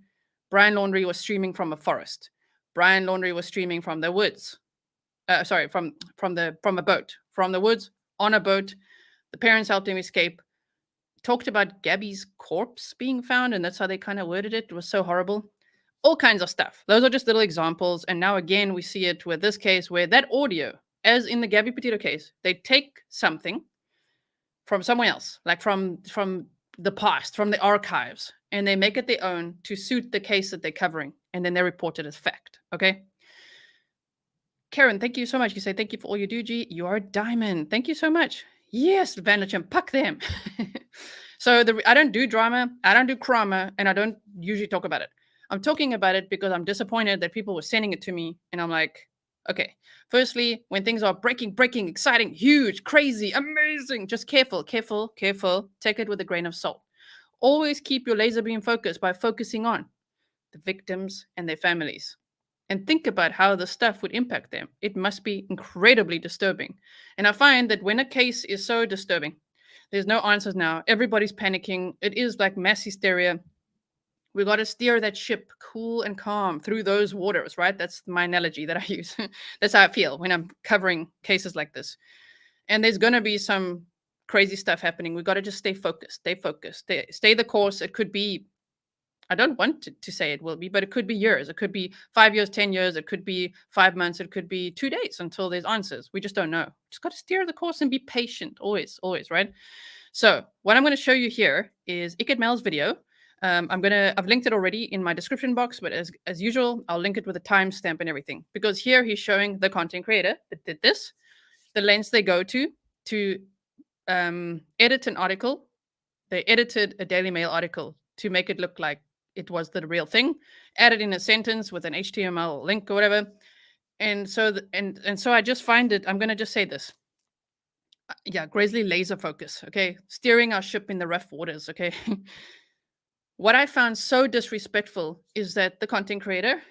Brian Laundrie was streaming from a forest. Brian Laundrie was streaming from the woods. From a boat. From the woods, on a boat. The parents helped him escape. Talked about Gabby's corpse being found, and that's how they kind of worded it. It was so horrible. All kinds of stuff. Those are just little examples. And now again, we see it with this case where that audio, as in the Gabby Petito case, they take something from somewhere else, like from the past, from the archives, and they make it their own to suit the case that they're covering. And then they report it as fact. Okay. Karen, thank you so much. You say, thank you for all you do, G. You are a diamond. Thank you so much. Yes, Vandercham, puck them. So I don't do drama, I don't do crama, and I don't usually talk about it. I'm talking about it because I'm disappointed that people were sending it to me, and I'm like, okay. Firstly, when things are breaking, exciting, huge, crazy, amazing, just careful. Take it with a grain of salt. Always keep your laser beam focused by focusing on the victims and their families. And think about how the stuff would impact them. It must be incredibly disturbing. And I find that when a case is so disturbing, there's no answers now. Everybody's panicking. It is like mass hysteria. We got to steer that ship cool and calm through those waters, right? That's my analogy that I use. That's how I feel when I'm covering cases like this. And there's going to be some crazy stuff happening. We got to just stay focused, stay the course. It could be, I don't want to say it will be, but it could be years. It could be 5 years, 10 years. It could be 5 months. It could be 2 days until there's answers. We just don't know. Just got to steer the course and be patient. Always, right? So what I'm going to show you here is Iked Mel's video. I've linked it already in my description box, but as usual, I'll link it with a timestamp and everything, because here he's showing the content creator that did this, the lens they go to edit an article. They edited a Daily Mail article to make it look like it was the real thing, added in a sentence with an HTML link or whatever. And so, so I just find it, I'm going to just say this. Yeah, Grizzly laser focus, okay? Steering our ship in the rough waters, okay? What I found so disrespectful is that the content creator,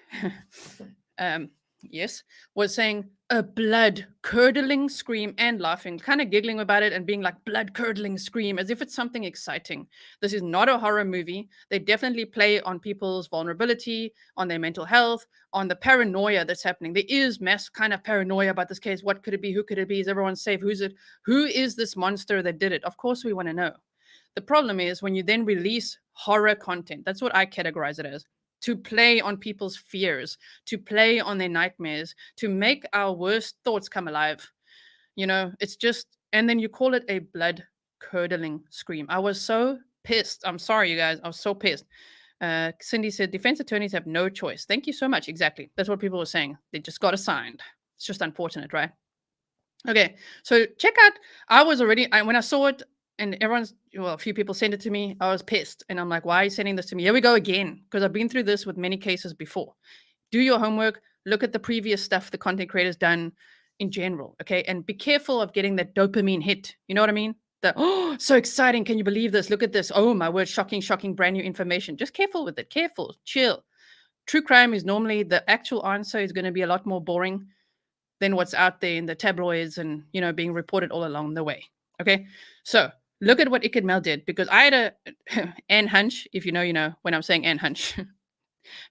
um, yes, was saying a blood curdling scream and laughing, kind of giggling about it and being like blood curdling scream as if it's something exciting. This is not a horror movie. They definitely play on people's vulnerability, on their mental health, on the paranoia that's happening. There is mass kind of paranoia about this case. What could it be? Who could it be? Is everyone safe? Who's it? Who is this monster that did it? Of course, we want to know. The problem is when you then release horror content, that's what I categorize it as, to play on people's fears, to play on their nightmares, to make our worst thoughts come alive. You know, it's just, and then you call it a blood curdling scream. I was so pissed. I'm sorry, you guys. I was so pissed. Cindy said defense attorneys have no choice. Thank you so much. Exactly. That's what people were saying. They just got assigned. It's just unfortunate, right? Okay. So check out, when I saw it, and a few people sent it to me, I was pissed. And I'm like, why are you sending this to me? Here we go again. Because I've been through this with many cases before. Do your homework. Look at the previous stuff the content creator's done in general. Okay. And be careful of getting that dopamine hit. You know what I mean? Oh, so exciting. Can you believe this? Look at this. Oh, my word. Shocking, brand new information. Just careful with it. Careful. Chill. True crime is normally the actual answer is going to be a lot more boring than what's out there in the tabloids and, being reported all along the way. Okay. So, look at what Iked did, because I had a Anne hunch. If you know, when I'm saying Anne hunch.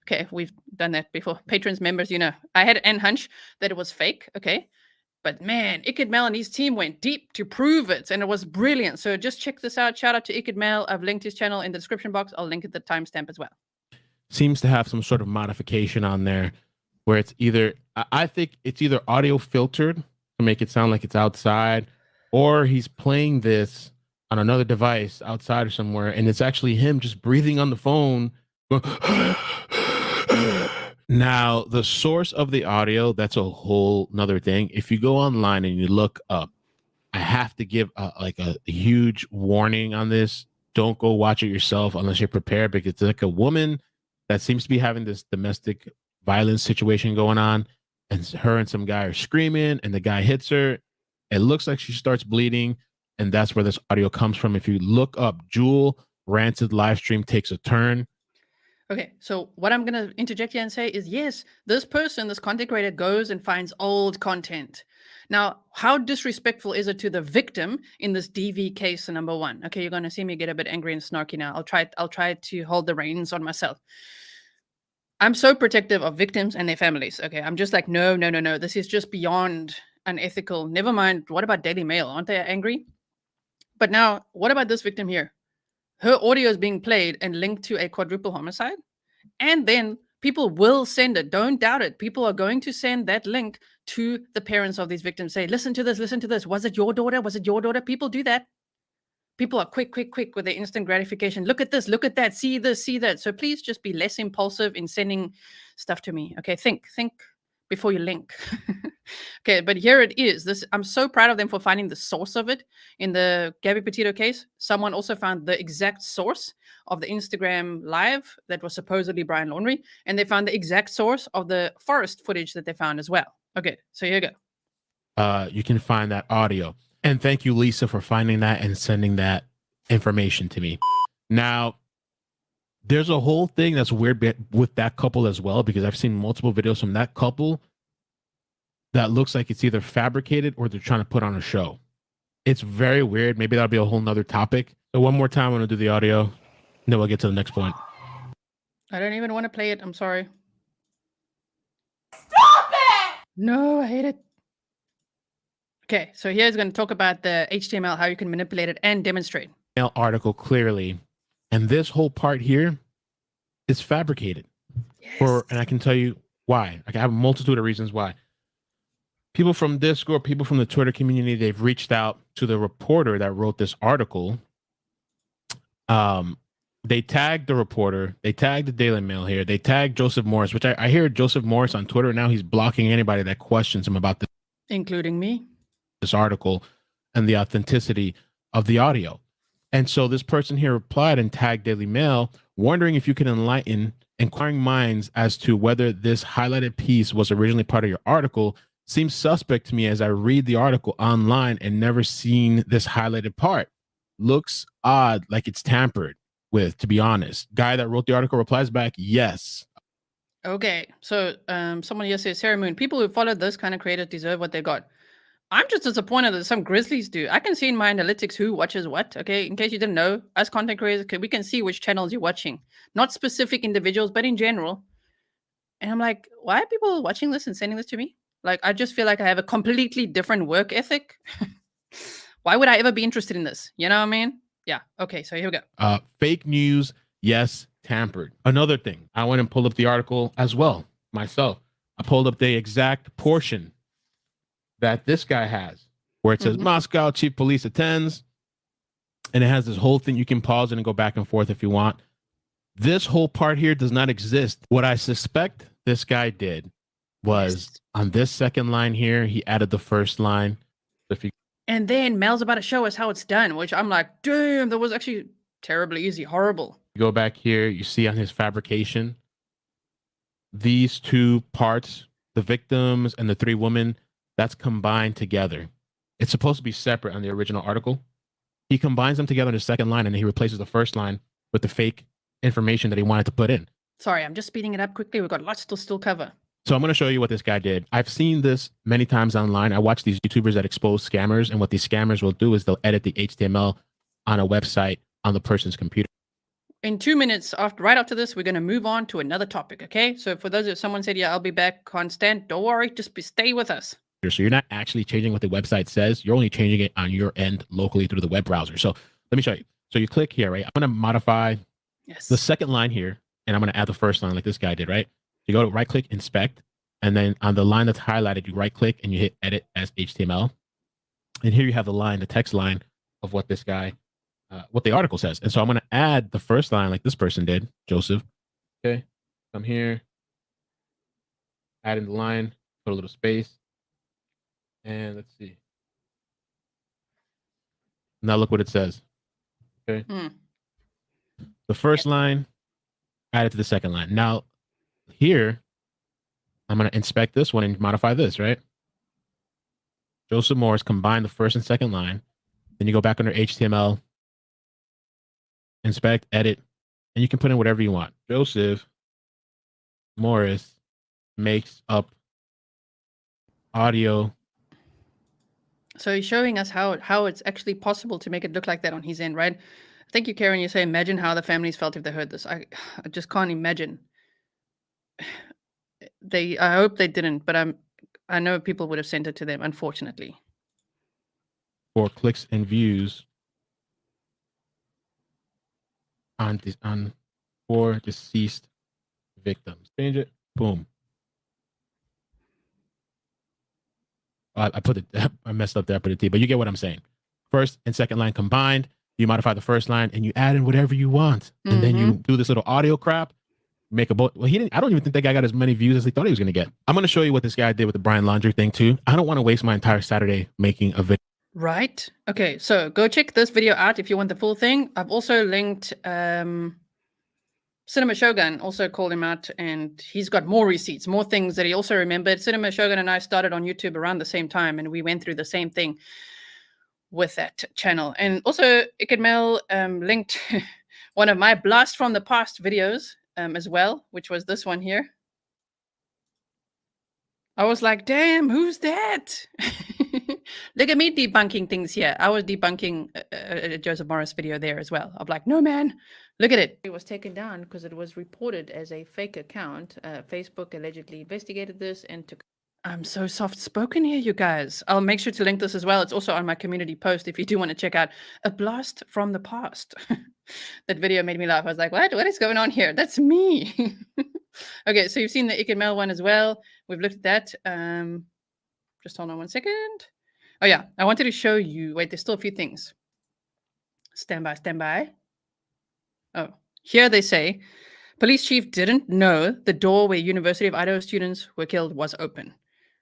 Okay, we've done that before. Patrons, members, I had an hunch that it was fake. Okay, but man, Iked and his team went deep to prove it, and it was brilliant. So just check this out. Shout out to Iked. I've linked his channel in the description box. I'll link it the timestamp as well. Seems to have some sort of modification on there where it's either, I think it's either audio filtered to make it sound like it's outside, or he's playing this on another device outside or somewhere, and it's actually him just breathing on the phone. Now, the source of the audio, that's a whole nother thing. If you go online and you look up, I have to give a huge warning on this. Don't go watch it yourself unless you're prepared, because it's like a woman that seems to be having this domestic violence situation going on, and her and some guy are screaming, and the guy hits her. It looks like she starts bleeding, and that's where this audio comes from. If you look up Jewel Rancid live stream takes a turn. Okay, so what I'm going to interject here and say is, yes, this content creator goes and finds old content. Now, how disrespectful is it to the victim in this DV case number one? Okay, you're going to see me get a bit angry and snarky now. I'll try to hold the reins on myself. I'm so protective of victims and their families. Okay, I'm just like, no. This is just beyond unethical. Never mind. What about Daily Mail? Aren't they angry? But now, what about this victim here? Her audio is being played and linked to a quadruple homicide. And then people will send it. Don't doubt it. People are going to send that link to the parents of these victims. Say, listen to this. Was it your daughter? People do that. People are quick with their instant gratification. Look at this, look at that, see this, see that. So please just be less impulsive in sending stuff to me. Okay, think before you link. Okay, but here it is. I'm so proud of them for finding the source of it. In the Gabby Petito case, someone also found the exact source of the Instagram live that was supposedly Brian Laundrie, and they found the exact source of the forest footage that they found as well. Okay, so here you go. You can find that audio. And thank you, Lisa, for finding that and sending that information to me. Now, there's a whole thing that's weird with that couple as well, because I've seen multiple videos from that couple that looks like it's either fabricated or they're trying to put on a show. It's very weird. Maybe that'll be a whole nother topic. So one more time, I'm going to do the audio, and then we'll get to the next point. I don't even want to play it. I'm sorry. Stop it! No, I hate it. Okay, so here's going to talk about the HTML, how you can manipulate it and demonstrate. Article clearly, and this whole part here is fabricated. Yes. And I can tell you why. I have a multitude of reasons why. People from Discord, people from the Twitter community, they've reached out to the reporter that wrote this article. They tagged the reporter, they tagged the Daily Mail here, they tagged Joseph Morris, which I hear Joseph Morris on Twitter now, he's blocking anybody that questions him about this. Including me. This article and the authenticity of the audio. And so this person here replied and tagged Daily Mail, wondering if you can enlighten inquiring minds as to whether this highlighted piece was originally part of your article. seems suspect to me as I read the article online and never seen this highlighted part. Looks odd, like it's tampered with, to be honest. Guy that wrote the article replies back, yes. Okay, so someone here says, Sarah Moon, people who follow this kind of creators deserve what they got. I'm just disappointed that some Grizzlies do. I can see in my analytics who watches what, okay? In case you didn't know, as content creators, we can see which channels you're watching. Not specific individuals, but in general. And I'm like, why are people watching this and sending this to me? Like, I just feel like I have a completely different work ethic. Why would I ever be interested in this? You know what I mean? Yeah. Okay, so here we go. Fake news, yes, tampered. Another thing, I went and pulled up the article as well myself. I pulled up the exact portion that this guy has, where it says Moscow Chief Police attends, and it has this whole thing. You can pause it and go back and forth if you want. This whole part here does not exist. What I suspect this guy did was on this second line here, he added the first line. If you And then Mel's about to show us how it's done, which I'm like, damn, that was actually terribly easy, horrible. go back here, you see on his fabrication, these two parts, the victims and the three women, that's combined together. It's supposed to be separate on the original article. He combines them together in the second line, and then he replaces the first line with the fake information that he wanted to put in. Sorry, I'm just speeding it up quickly. We've got lots to still cover. So I'm going to show you what this guy did. I've seen this many times online. I watch these YouTubers that expose scammers, and what these scammers will do is they'll edit the HTML on a website on the person's computer. In 2 minutes, right after this, we're going to move on to another topic, okay? So for those, if someone said, yeah, I'll be back constant, don't worry, just stay with us. So you're not actually changing what the website says. You're only changing it on your end locally through the web browser. So let me show you. So you click here, right? I'm going to modify the second line here, and I'm going to add the first line like this guy did, right? You go to right click, inspect, and then on the line that's highlighted, you right click and you hit edit as HTML. And here you have the line, the text line of what this guy, what the article says. And so I'm going to add the first line like this person did, Joseph. Okay. Come here, add in the line, put a little space. And let's see. Now look what it says. Okay. The first line added to the second line. Now here, I'm going to inspect this one and modify this, right? Joseph Morris, combine the first and second line. Then you go back under HTML, inspect, edit, and you can put in whatever you want. Joseph Morris makes up audio. So he's showing us how it's actually possible to make it look like that on his end, right? Thank you, Karen. You say, imagine how the families felt if they heard this. I just can't imagine. I hope they didn't, but I know people would have sent it to them, unfortunately. For clicks and views on for deceased victims. Change it. Boom. I put it. I messed up there. I put it T, but you get what I'm saying. First and second line combined. You modify the first line and you add in whatever you want, and then you do this little audio crap. Make a well, he didn't. I don't even think that guy got as many views as he thought he was going to get. I'm going to show you what this guy did with the Brian Laundrie thing too. I don't want to waste my entire Saturday making a video. Right. Okay. So go check this video out if you want the full thing. I've also linked Cinema Shogun, also called him out, and he's got more receipts, more things that he also remembered. Cinema Shogun and I started on YouTube around the same time, and we went through the same thing with that channel. And also, Ikadmel linked one of my Blast from the Past videos as well, which was this one here. I was like, damn, who's that? Look at me debunking things here. I was debunking a Joseph Morris video there as well. I'm like, no, man, look at it. It was taken down because it was reported as a fake account. Facebook allegedly investigated this and took... I'm so soft-spoken here, you guys. I'll make sure to link this as well. It's also on my community post if you do want to check out A Blast from the Past. That video made me laugh. I was like, what is going on here? That's me. Okay, so you've seen the Ikadmel one as well. We've looked at that. Just hold on 1 second. Oh, yeah. I wanted to show you. Wait, there's still a few things. Stand by. Oh, here they say, police chief didn't know the door where University of Idaho students were killed was open.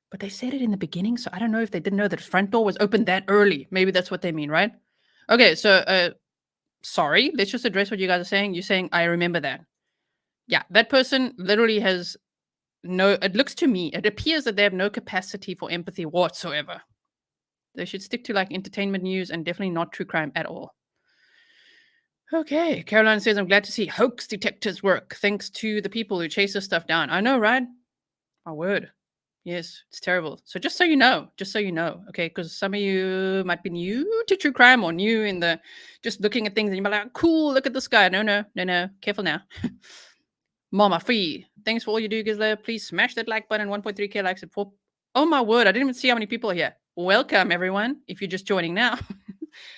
But they said it in the beginning, so I don't know if they didn't know that the front door was open that early. Maybe that's what they mean, right? Okay, so sorry. Let's just address what you guys are saying. You're saying, I remember that. Yeah, that person literally has no, it looks to me, it appears that they have no capacity for empathy whatsoever. They should stick to like entertainment news and definitely not true crime at all. Okay, Caroline says, I'm glad to see hoax detectors work thanks to the people who chase this stuff down. I know, right? My word. Yes, it's terrible. So just so you know, okay, because some of you might be new to true crime or new in the just looking at things and you're like, cool, look at this guy. No, careful now. Mama Free, thanks for all you do, Grizzly. Please smash that like button, 1.3K likes and 4. Oh my word, I didn't even see how many people are here. Welcome, everyone, if you're just joining now.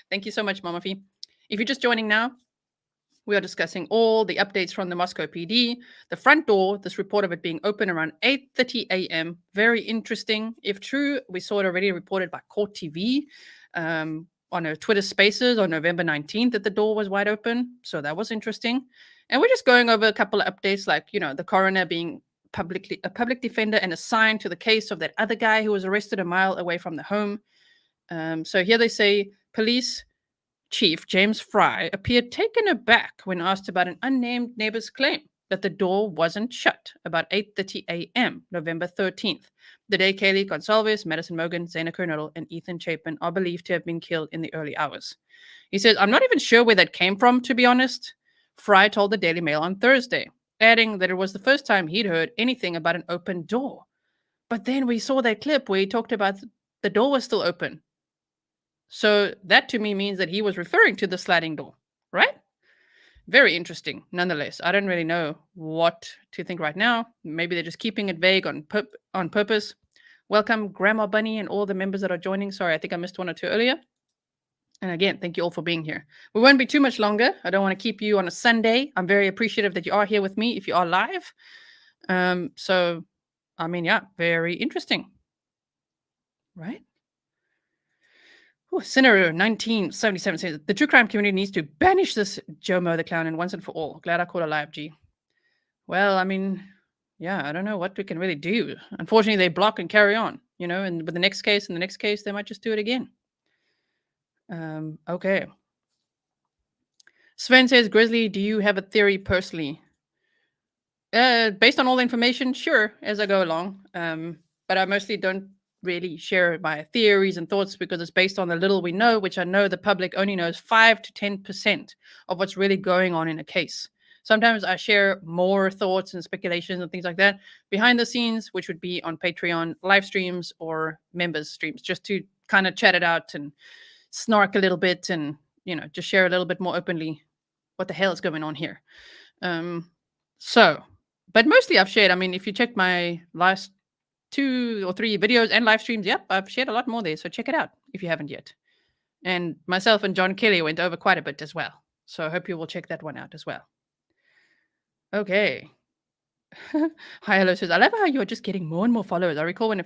Thank you so much, Mama Fee. If you're just joining now, we are discussing all the updates from the Moscow PD. The front door, this report of it being open around 8:30 a.m. Very interesting. If true, we saw it already reported by Court TV on our Twitter Spaces on November 19th that the door was wide open. So that was interesting. And we're just going over a couple of updates, like, the coroner being a public defender and assigned to the case of that other guy who was arrested a mile away from the home. So here they say police Chief James Fry appeared taken aback when asked about an unnamed neighbor's claim that the door wasn't shut about 8:30 a.m. November 13th, the day Kaylee Goncalves, Maddie Mogen, Xana Kernodle, and Ethan Chapin are believed to have been killed in the early hours. He says, I'm not even sure where that came from, to be honest. Fry told the Daily Mail on Thursday, adding that it was the first time he'd heard anything about an open door. But then we saw that clip where he talked about the door was still open. So that to me means that he was referring to the sliding door, right? Very interesting. Nonetheless, I don't really know what to think right now. Maybe they're just keeping it vague on purpose. Welcome, Grandma Bunny, and all the members that are joining. Sorry, I think I missed one or two earlier. And again, thank you all for being here. We won't be too much longer. I don't want to keep you on a Sunday. I'm very appreciative that you are here with me if you are live. So, I mean, yeah, very interesting. Right? Scenario 1977 says the true crime community needs to banish this Jomo the clown and once and for all. Glad I caught a live, G. Well, I mean, yeah, I don't know what we can really do. Unfortunately, they block and carry on, and with the next case and the next case, they might just do it again. Okay. Sven says, Grizzly, do you have a theory personally? Based on all the information, sure, as I go along. But I mostly don't really share my theories and thoughts because it's based on the little we know, which I know the public only knows 5 to 10% of what's really going on in a case. Sometimes I share more thoughts and speculations and things like that behind the scenes, which would be on Patreon live streams or members streams, just to kind of chat it out and snark a little bit and, just share a little bit more openly what the hell is going on here. But mostly I've shared, if you check my last 2 or 3 videos and live streams, yep, I've shared a lot more there. So check it out if you haven't yet. And myself and John Kelly went over quite a bit as well. So I hope you will check that one out as well. Okay. Hi, hello says, I love how you're just getting more and more followers. I recall when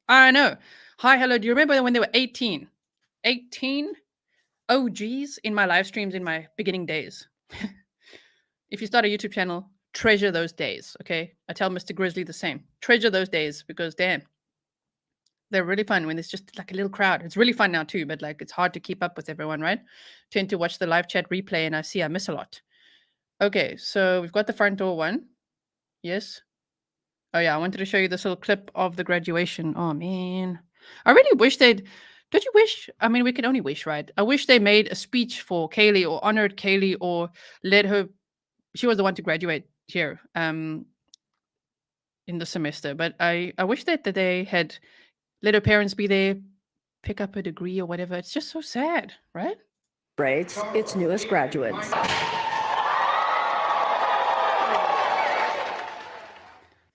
I know. Hi, hello. Do you remember when they were 18? 18 OGs in my live streams in my beginning days. If you start a YouTube channel, treasure those days, okay? I tell Mr. Grizzly the same. Treasure those days because, damn, they're really fun when it's just like a little crowd. It's really fun now too, but like it's hard to keep up with everyone, right? Tend to watch the live chat replay and I miss a lot. Okay, so we've got the front door one. Yes. Oh yeah, I wanted to show you this little clip of the graduation. Oh man. I really wish don't you wish? We can only wish, right? I wish they made a speech for Kaylee or honored Kaylee or let her. She was the one to graduate here in the semester, but I wish that they had let her parents be there, pick up a degree or whatever. It's just so sad, right? Celebrates its newest graduates.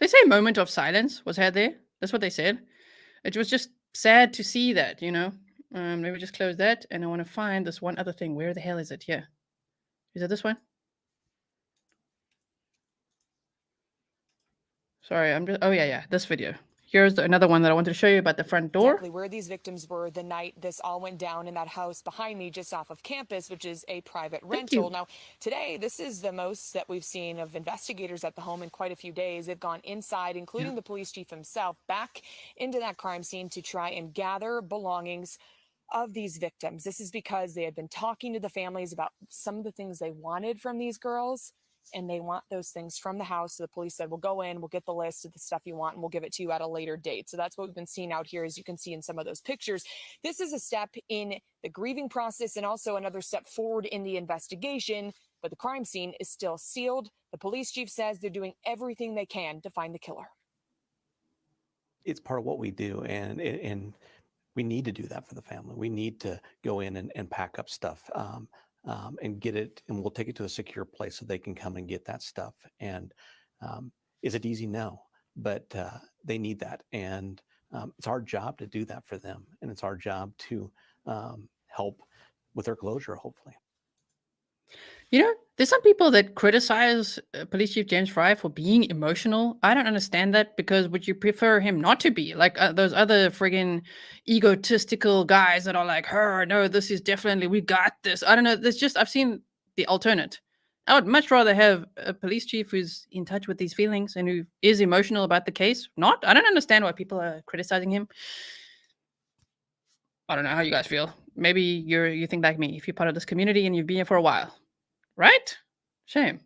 They say a moment of silence was had there. That's what they said. It was just sad to see that, Let me just close that, and I want to find this one other thing. Where the hell is it? Yeah. Is it this one? Sorry, oh yeah, this video. Here's another one that I wanted to show you about the front door. Exactly where these victims were the night this all went down in that house behind me just off of campus, which is a private rental. Now, today, this is the most that we've seen of investigators at the home in quite a few days. They've gone inside, including the police chief himself, back into that crime scene to try and gather belongings of these victims. This is because they had been talking to the families about some of the things they wanted from these girls. and they want those things from the house. So the police said, we'll go in, we'll get the list of the stuff you want, and we'll give it to you at a later date. So that's what we've been seeing out here, as you can see in some of those pictures. This is a step in the grieving process and also another step forward in the investigation, but the crime scene is still sealed. The police chief says they're doing everything they can to find the killer. It's part of what we do, and we need to do that for the family. We need to go in and pack up stuff and get it, and we'll take it to a secure place so they can come and get that stuff. And is it easy? No, but they need that, and it's our job to do that for them, and it's our job to help with their closure, hopefully. You know, there's some people that criticize Police Chief James Fry for being emotional. I don't understand that, because would you prefer him not to be? Like those other friggin' egotistical guys that are like, no, this is definitely, we got this. I don't know. There's just, I've seen the alternate. I would much rather have a police chief who's in touch with these feelings and who is emotional about the case. Not, I don't understand why people are criticizing him. I don't know how you guys feel. Maybe you think like me, if you're part of this community and you've been here for a while. Right? Shame.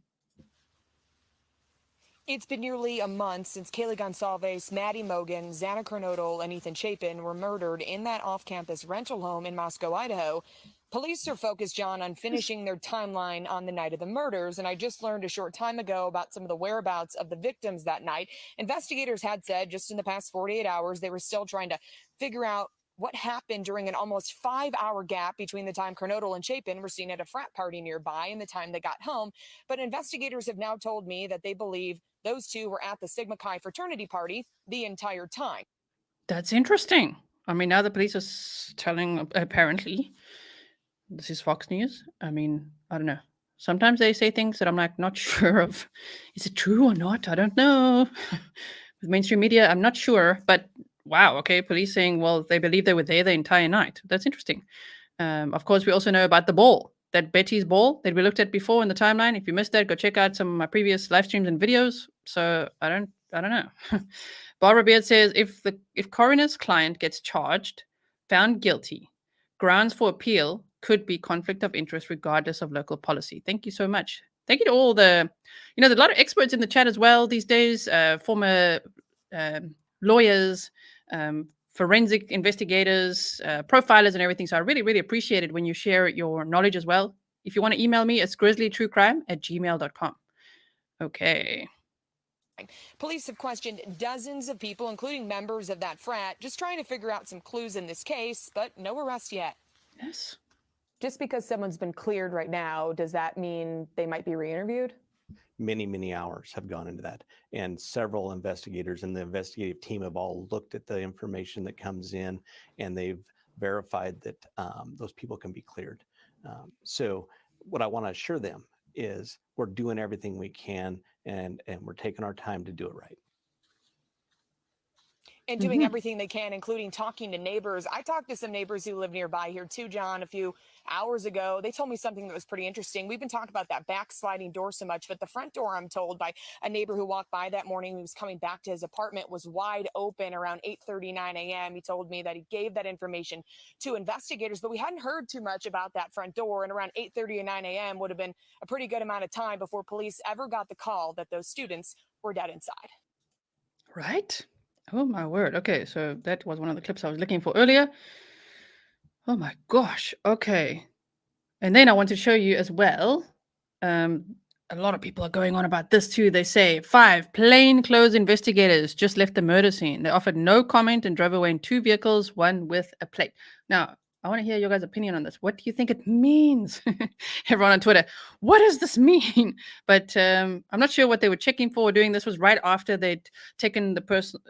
It's been nearly a month since Kaylee Goncalves, Maddie Mogen, Xana Kernodle, and Ethan Chapin were murdered in that off-campus rental home in Moscow, Idaho. Police are focused, John, on finishing their timeline on the night of the murders, and I just learned a short time ago about some of the whereabouts of the victims that night. Investigators had said just in the past 48 hours they were still trying to figure out what happened during an almost 5-hour gap between the time Kernodle and Chapin were seen at a frat party nearby and the time they got home. But investigators have now told me that they believe those two were at the Sigma Chi fraternity party the entire time. That's interesting. I mean, now the police are telling, apparently, this is Fox News. I mean, I don't know. Sometimes they say things that I'm like, not sure of. Is it true or not? I don't know. With mainstream media, I'm not sure. But wow, okay, police saying, well, they believe they were there the entire night. That's interesting. Of course, we also know about the ball, that Betty's ball that we looked at before in the timeline. If you missed that, go check out some of my previous live streams and videos. So I don't know. Barbara Beard says, if coroner's client gets charged, found guilty, grounds for appeal could be conflict of interest regardless of local policy. Thank you so much. Thank you to all there's a lot of experts in the chat as well these days, former lawyers, forensic investigators, profilers, and everything. So I really, really appreciate it when you share your knowledge as well. If you want to email me, it's grizzlytruecrime@gmail.com. Okay. Police have questioned dozens of people, including members of that frat, just trying to figure out some clues in this case, but no arrest yet. Yes. Just because someone's been cleared right now, does that mean they might be re-interviewed? Many hours have gone into that, and several investigators and the investigative team have all looked at the information that comes in, and they've verified that those people can be cleared. So what I want to assure them is we're doing everything we can, and we're taking our time to do it right. And doing everything they can, including talking to neighbors. I talked to some neighbors who live nearby here too, John, a few hours ago. They told me something that was pretty interesting. We've been talking about that backsliding door so much, but the front door, I'm told by a neighbor who walked by that morning, who was coming back to his apartment, was wide open around 8:39 a.m. He told me that he gave that information to investigators, but we hadn't heard too much about that front door. And around 8:39 a.m. would have been a pretty good amount of time before police ever got the call that those students were dead inside. Right? Oh my word. Okay, so that was one of the clips I was looking for earlier. Oh my gosh. Okay. And then I want to show you as well. A lot of people are going on about this too. They say 5 plainclothes investigators just left the murder scene. They offered no comment and drove away in 2 vehicles, one with a plate. Now, I want to hear your guys' opinion on this. What do you think it means? Everyone on Twitter, what does this mean? But I'm not sure what they were checking for or doing. This was right after they'd taken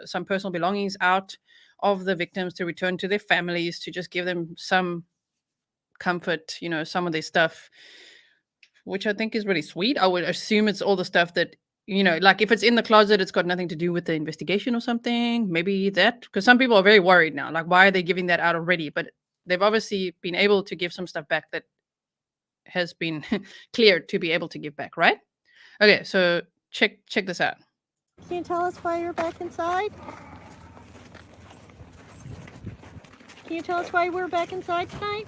some personal belongings out of the victims to return to their families, to just give them some comfort, some of their stuff, which I think is really sweet. I would assume it's all the stuff that, like if it's in the closet, it's got nothing to do with the investigation or something. Maybe that, because some people are very worried now. Like, why are they giving that out already? But they've obviously been able to give some stuff back that has been cleared to be able to give back, right? Okay, so check this out. Can you tell us why you're back inside? Can you tell us why we're back inside tonight?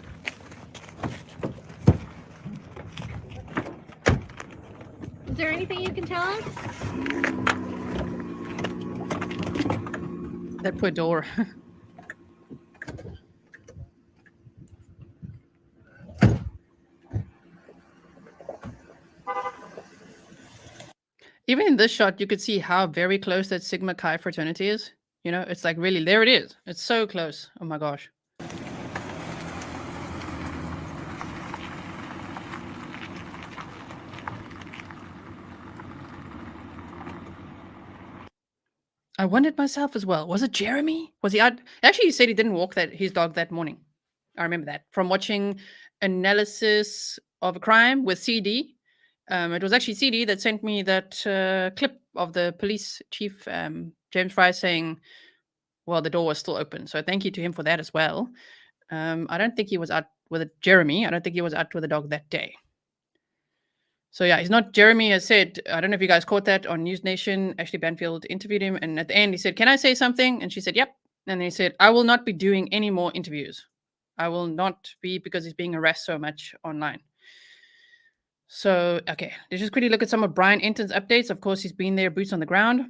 Is there anything you can tell us? That poor door. Even in this shot, you could see how very close that Sigma Chi fraternity is. You know, it's like really, there it is. It's so close. Oh my gosh. I wondered myself as well. Was it Jeremy? Was he out? Actually, he said he didn't walk his dog that morning. I remember that from watching Analysis of a Crime with CD. It was actually CD that sent me that clip of the police chief, James Fry, saying, well, the door was still open. So thank you to him for that as well. I don't think he was out with it, Jeremy. I don't think he was out with a dog that day. So yeah, he's not. Jeremy has said, I don't know if you guys caught that on News Nation. Ashley Banfield interviewed him, and at the end he said, "Can I say something?" And she said, "Yep." And then he said, "I will not be doing any more interviews. I will not be, because he's being harassed so much online." So okay, let's just quickly look at some of Brian Enton's updates. Of course, he's been there, boots on the ground.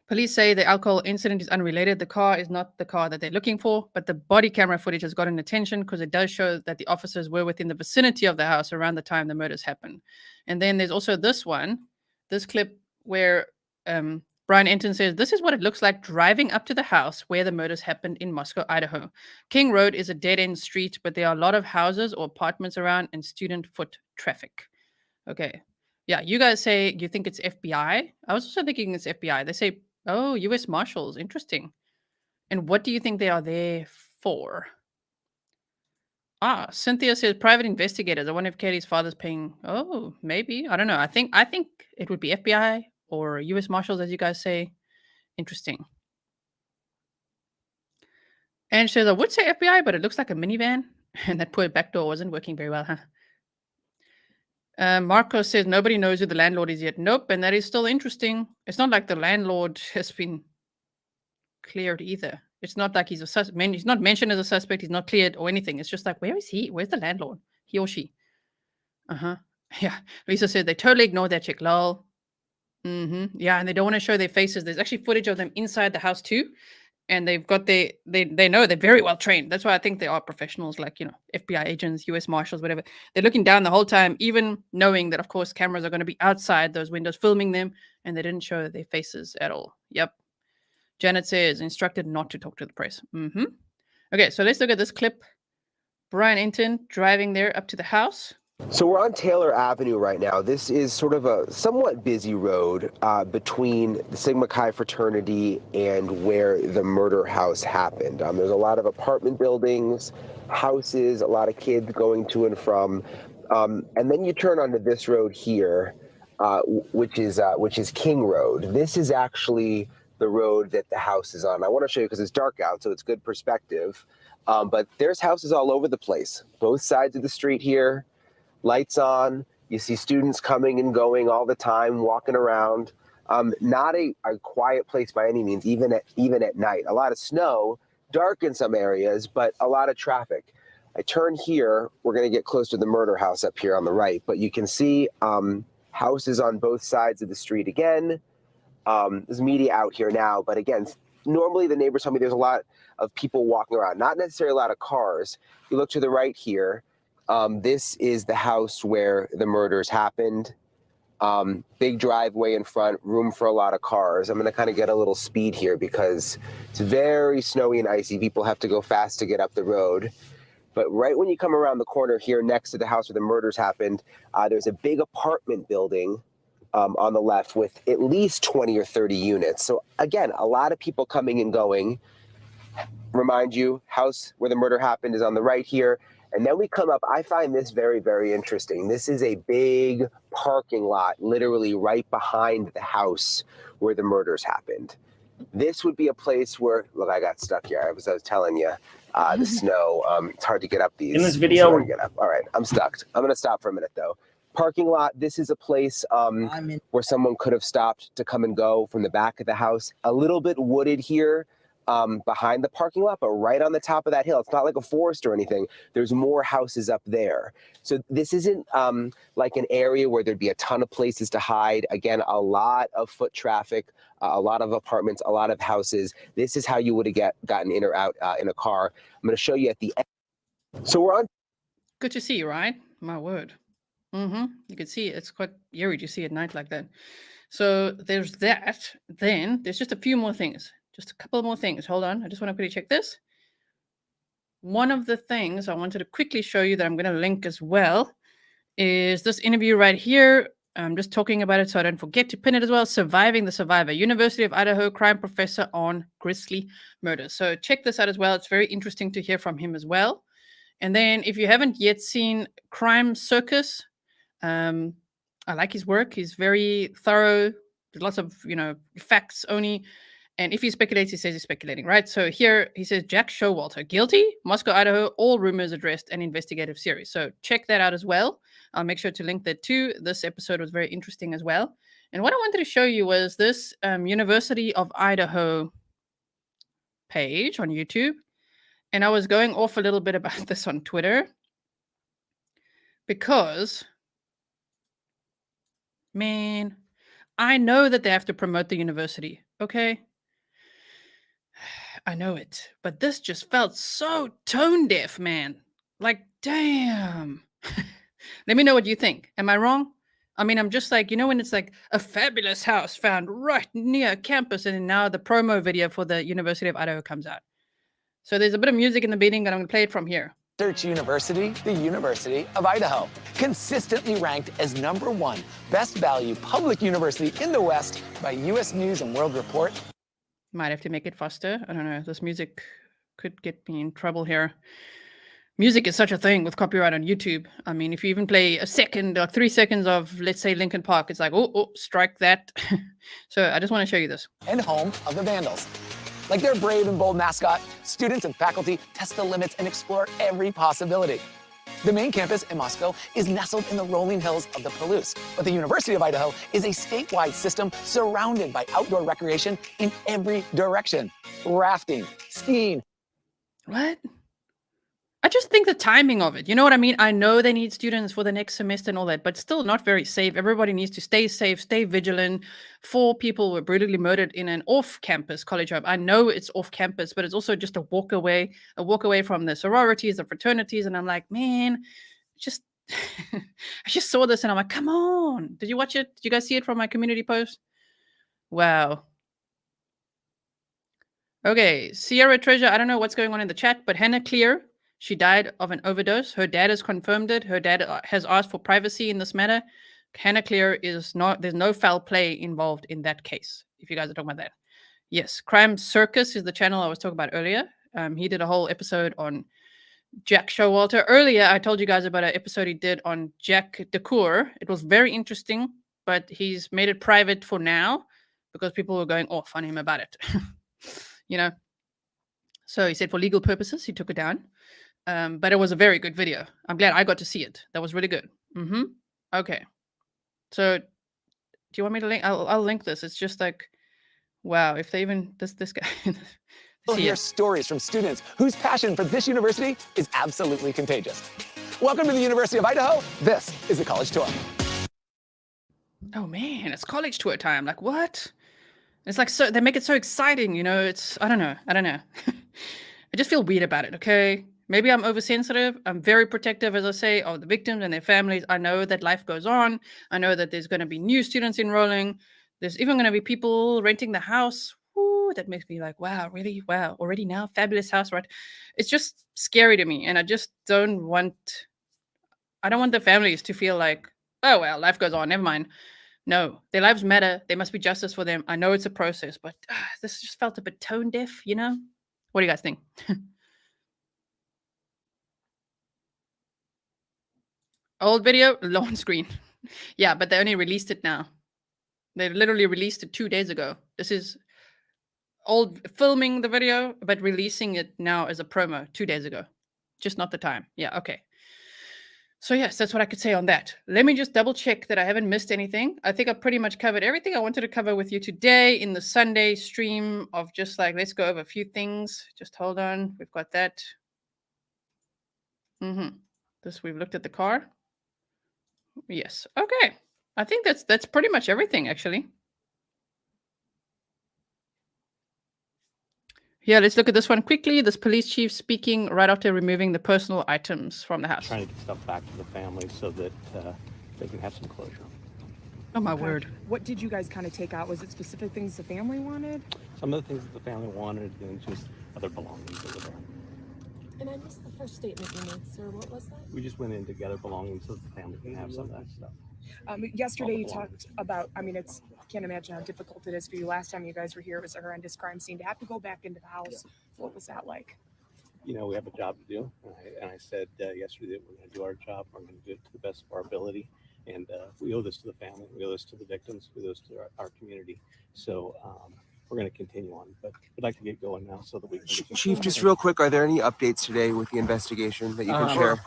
Police say the alcohol incident is unrelated. The car is not the car that they're looking for, but the body camera footage has gotten attention because it does show that the officers were within the vicinity of the house around the time the murders happened. And then there's also this clip where Brian Enton says, "This is what it looks like driving up to the house where the murders happened in Moscow, Idaho. King Road is a dead-end street, but there are a lot of houses or apartments around and student foot traffic." Okay. Yeah, you guys say you think it's FBI. I was also thinking it's FBI. They say, oh, U.S. Marshals. Interesting. And what do you think they are there for? Cynthia says private investigators. I wonder if Katie's father's paying. Oh, maybe. I don't know. I think it would be FBI or U.S. Marshals, as you guys say. Interesting. And she says, I would say FBI, but it looks like a minivan. And that poor back door wasn't working very well, huh? Marco says nobody knows who the landlord is yet. Nope, and that is still interesting. It's not like the landlord has been cleared either. It's not like he's a suspect. He's not mentioned as a suspect. He's not cleared or anything. It's just like, where is he? Where's the landlord? He or she? Yeah. Lisa said they totally ignored that chick. Lol. Yeah, and they don't want to show their faces. There's actually footage of them inside the house too. And they've got they know they're very well trained. That's why I think they are professionals, like, you know, FBI agents, US Marshals, whatever. They're looking down the whole time, even knowing that, of course, cameras are going to be outside those windows filming them, and they didn't show their faces at all. Yep. Janet says, instructed not to talk to the press. Okay, so let's look at this clip. Brian Enton driving there up to the house. So we're on Taylor Avenue right now. This is sort of a somewhat busy road between the Sigma Chi fraternity and where the murder house happened. There's a lot of apartment buildings, houses, a lot of kids going to and from. And then you turn onto this road here, which is King Road. This is actually the road that the house is on. I want to show you because it's dark out, so it's good perspective. But there's houses all over the place, both sides of the street here. Lights on, you see students coming and going all the time, walking around. Not a quiet place by any means, even at night. A lot of snow, dark in some areas, but a lot of traffic. I turn here, we're gonna get close to the murder house up here on the right, but you can see houses on both sides of the street again. There's media out here now, but again, normally the neighbors tell me there's a lot of people walking around, not necessarily a lot of cars. You look to the right here, this is the house where the murders happened. Big driveway in front, room for a lot of cars. I'm going to kind of get a little speed here because it's very snowy and icy. People have to go fast to get up the road. But right when you come around the corner here next to the house where the murders happened, there's a big apartment building on the left with at least 20 or 30 units. So again, a lot of people coming and going. Remind you, house where the murder happened is on the right here. And then we come up, I find this very, very interesting. This is a big parking lot, literally right behind the house where the murders happened. This would be a place where, look, I got stuck here. I was telling you, the snow, it's hard to get up these. In this video, all right, I'm stuck. I'm gonna stop for a minute though. Parking lot, this is a place where someone could have stopped to come and go from the back of the house. A little bit wooded here. behind the parking lot, but right on the top of that hill. It's not like a forest or anything. There's more houses up there. So this isn't like an area where there'd be a ton of places to hide. Again, a lot of foot traffic, a lot of apartments, a lot of houses. This is how you would have gotten in or out in a car. I'm going to show you at the end. So we're on. Good to see you, right? My word. You can see it's quite eerie to see at night like that. So there's that. Then there's just a few more things. Just a couple more things. Hold on. I just want to quickly check this. One of the things I wanted to quickly show you that I'm going to link as well is this interview right here. I'm just talking about it so I don't forget to pin it as well. Surviving the Survivor, University of Idaho crime professor on Grizzly murder. So check this out as well. It's very interesting to hear from him as well. And then if you haven't yet seen Crime Circus, I like his work. He's very thorough. There's lots of, facts only. And if he speculates, he says he's speculating, right? So here he says Jack Showalter, guilty, Moscow, Idaho, all rumors addressed, an investigative series. So check that out as well. I'll make sure to link that too. This episode was very interesting as well. And what I wanted to show you was this University of Idaho page on YouTube. And I was going off a little bit about this on Twitter because, man, I know that they have to promote the university, okay? I know it, but this just felt so tone deaf, man. Like, damn. Let me know what you think. Am I wrong? I mean, I'm just like, when it's like a fabulous house found right near campus, and then now the promo video for the University of Idaho comes out. So there's a bit of music in the beginning, and I'm going to play it from here. Research University, the University of Idaho, consistently ranked as #1 best value public university in the West by U.S. News and World Report. Might have to make it faster. I don't know. This music could get me in trouble here. Music is such a thing with copyright on YouTube. I mean, if you even play a second or 3 seconds of, let's say, Linkin Park, it's like, oh, strike that. So I just want to show you this. And home of the Vandals. Like their brave and bold mascot, students and faculty test the limits and explore every possibility. The main campus in Moscow is nestled in the rolling hills of the Palouse, but the University of Idaho is a statewide system surrounded by outdoor recreation in every direction. Rafting, skiing. What? I just think the timing of it, you know what I mean? I know they need students for the next semester and all that, but still not very safe. Everybody needs to stay safe, stay vigilant. 4 people were brutally murdered in an off-campus college home. I know it's off-campus, but it's also just a walk away from the sororities, the fraternities. And I'm like, man, just, I just saw this and I'm like, come on. Did you watch it? Did you guys see it from my community post? Wow. Okay, Sierra Treasure, I don't know what's going on in the chat, but Hannah Clear, she died of an overdose. Her dad has confirmed it. Her dad has asked for privacy in this matter. Hannah Clear is not, there's no foul play involved in that case, if you guys are talking about that. Yes, Crime Circus is the channel I was talking about earlier. He did a whole episode on Jack Showalter. Earlier, I told you guys about an episode he did on Jack DeCour. It was very interesting, but he's made it private for now because people were going off on him about it. So he said for legal purposes, he took it down. But it was a very good video. I'm glad I got to see it. That was really good. Okay. So do you want me to link? I'll link this. It's just like, wow, if they even, this guy. We'll hear stories from students whose passion for this university is absolutely contagious. Welcome to the University of Idaho. This is the College Tour. Oh man, it's college tour time. Like what? It's like, so they make it so exciting, it's, I don't know. I just feel weird about it, okay? Maybe I'm oversensitive. I'm very protective, as I say, of the victims and their families. I know that life goes on. I know that there's going to be new students enrolling. There's even going to be people renting the house. Ooh, that makes me like, wow, really? Wow, already now? Fabulous house, right? It's just scary to me. And I just don't want the families to feel like, oh, well, life goes on. Never mind. No, their lives matter. There must be justice for them. I know it's a process, but this just felt a bit tone deaf, What do you guys think? Old video, loan screen. Yeah, but they only released it now. They literally released it 2 days ago. This is old filming the video, but releasing it now as a promo 2 days ago. Just not the time. Yeah, okay. So yes, that's what I could say on that. Let me just double check that I haven't missed anything. I think I pretty much covered everything I wanted to cover with you today in the Sunday stream of just like, let's go over a few things. Just hold on. We've got that. We've looked at the car. Yes. Okay. I think that's pretty much everything, actually. Yeah, let's look at this one quickly. This police chief speaking right after removing the personal items from the house. Trying to get stuff back to the family so that they can have some closure. Oh, my word. What did you guys kind of take out? Was it specific things the family wanted? Some of the things that the family wanted and just other belongings that were there. And I missed the first statement you made, sir. What was that? We just went in to gather belongings so the family can have some of that stuff. Yesterday you talked about, I can't imagine how difficult it is for you. Last time you guys were here, it was a horrendous crime scene. To have to go back into the house, what was that like? You know, we have a job to do. And I said yesterday that we're going to do our job. We're going to do it to the best of our ability. And we owe this to the family. We owe this to the victims. We owe this to our community. So we're going to continue on. But we'd like to get going now so that we can... Chief, just real quick, are there any updates today with the investigation that you can share?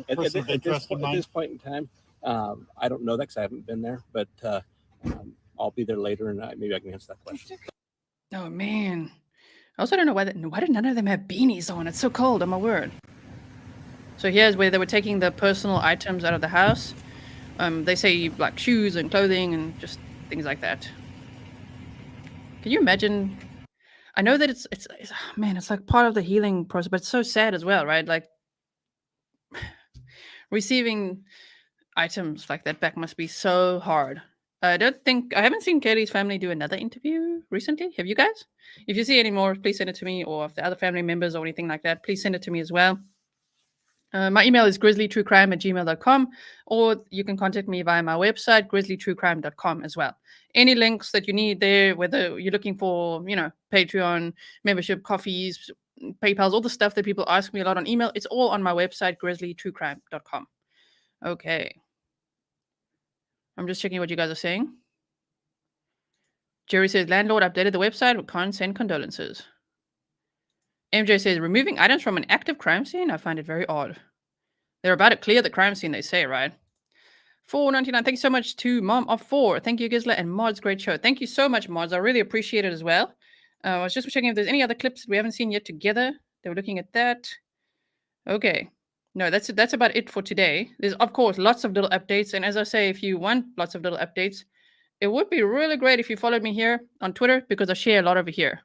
At this point in time, I don't know that because I haven't been there, but I'll be there later and maybe I can answer that question. Oh, man. I also don't know why did none of them have beanies on? It's so cold, oh my word. So here's where they were taking the personal items out of the house. They say like shoes and clothing and just things like that. Can you imagine? I know that it's man, it's like part of the healing process, but it's so sad as well, right? Like receiving items like that back must be so hard. I haven't seen Kaylee's family do another interview recently. Have you guys? If you see any more, please send it to me, or if the other family members or anything like that, please send it to me as well. My email is grizzlytruecrime@gmail.com, or you can contact me via my website, grizzlytruecrime.com as well. Any links that you need there, whether you're looking for, Patreon, membership, coffees, PayPals, all the stuff that people ask me a lot on email, it's all on my website, grizzlytruecrime.com. Okay. I'm just checking what you guys are saying. Jerry says, landlord updated the website, we can't send condolences. MJ says, removing items from an active crime scene? I find it very odd. They're about to clear the crime scene, they say, right? $4.99. Thank you so much to Mom of 4. Thank you, Gisela, and Mods. Great show. Thank you so much, Mods. I really appreciate it as well. I was just checking if there's any other clips that we haven't seen yet together. They were looking at that. Okay. No, that's about it for today. There's, of course, lots of little updates. And as I say, if you want lots of little updates, it would be really great if you followed me here on Twitter, because I share a lot over here.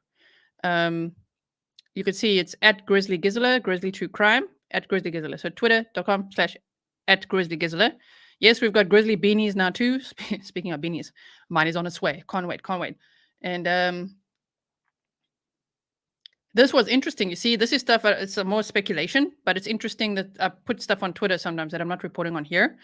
You can see it's at Grizzly Gisela, Grizzly True Crime, at Grizzly Gisela. So twitter.com/@GrizzlyGisela. Yes, we've got Grizzly beanies now too. Speaking of beanies, mine is on its way. Can't wait. And this was interesting. You see, this is stuff, it's more speculation, but it's interesting that I put stuff on Twitter sometimes that I'm not reporting on here,